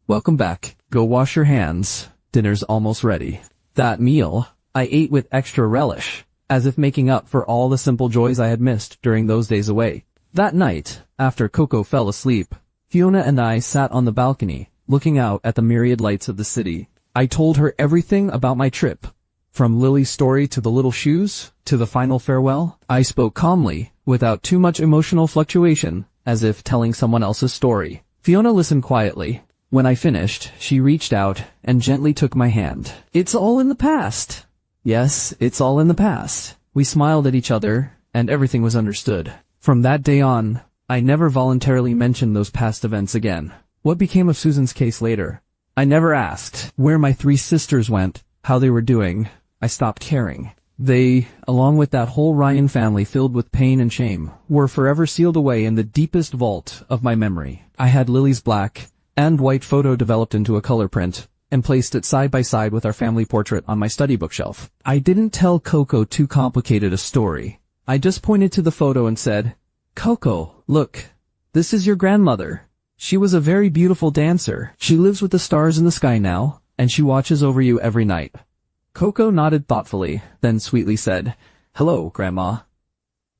"Welcome back. Go wash your hands. Dinner's almost ready." That meal, I ate with extra relish, as if making up for all the simple joys I had missed during those days away. That night, after Coco fell asleep, Fiona and I sat on the balcony, looking out at the myriad lights of the city. I told her everything about my trip. From Lily's story to the little shoes, to the final farewell. I spoke calmly, without too much emotional fluctuation, as if telling someone else's story. Fiona listened quietly. When I finished, she reached out and gently took my hand. "It's all in the past." Yes, it's all in the past. We smiled at each other, and everything was understood. From that day on, I never voluntarily mentioned those past events again. What became of Susan's case later? I never asked where my 3 sisters went, how they were doing. I stopped caring. They, along with that whole Ryan family filled with pain and shame, were forever sealed away in the deepest vault of my memory. I had Lily's black and white photo developed into a color print, and placed it side by side with our family portrait on my study bookshelf. I didn't tell Coco too complicated a story. I just pointed to the photo and said, "Coco, look, this is your grandmother. She was a very beautiful dancer. She lives with the stars in the sky now, and she watches over you every night." Coco nodded thoughtfully, then sweetly said, "Hello, Grandma."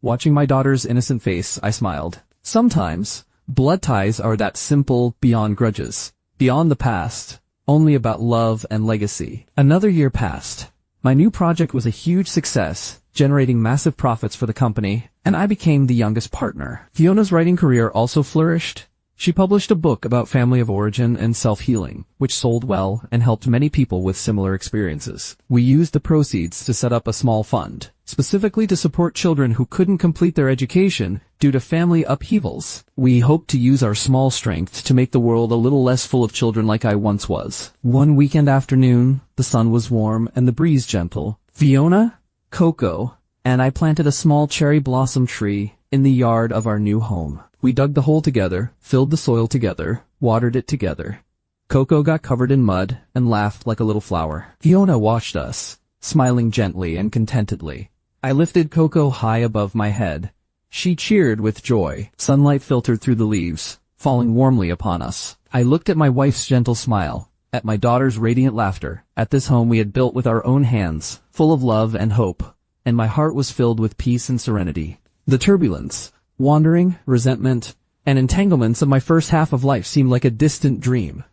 Watching my daughter's innocent face, I smiled. Sometimes, blood ties are that simple, beyond grudges, beyond the past, only about love and legacy. Another year passed. My new project was a huge success, generating massive profits for the company, and I became the youngest partner. Fiona's writing career also flourished. She published a book about family of origin and self-healing, which sold well and helped many people with similar experiences. We used the proceeds to set up a small fund, specifically to support children who couldn't complete their education due to family upheavals. We hoped to use our small strength to make the world a little less full of children like I once was. One weekend afternoon, the sun was warm and the breeze gentle. Fiona, Coco, and I planted a small cherry blossom tree in the yard of our new home. We dug the hole together, filled the soil together, watered it together. Coco got covered in mud and laughed like a little flower. Fiona watched us, smiling gently and contentedly. I lifted Coco high above my head. She cheered with joy. Sunlight filtered through the leaves, falling warmly upon us. I looked at my wife's gentle smile, at my daughter's radiant laughter, at this home we had built with our own hands, full of love and hope, and my heart was filled with peace and serenity. The turbulence, wandering, resentment, and entanglements of my first half of life seemed like a distant dream.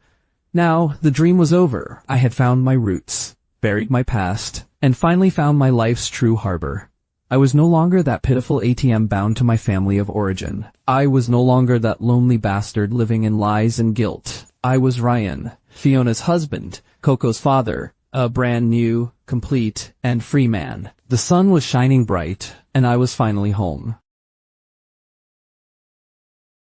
Now, the dream was over. I had found my roots, buried my past, and finally found my life's true harbor. I was no longer that pitiful ATM bound to my family of origin. I was no longer that lonely bastard living in lies and guilt. I was Ryan, Fiona's husband, Coco's father, a brand new, complete, and free man. The sun was shining bright, and I was finally home.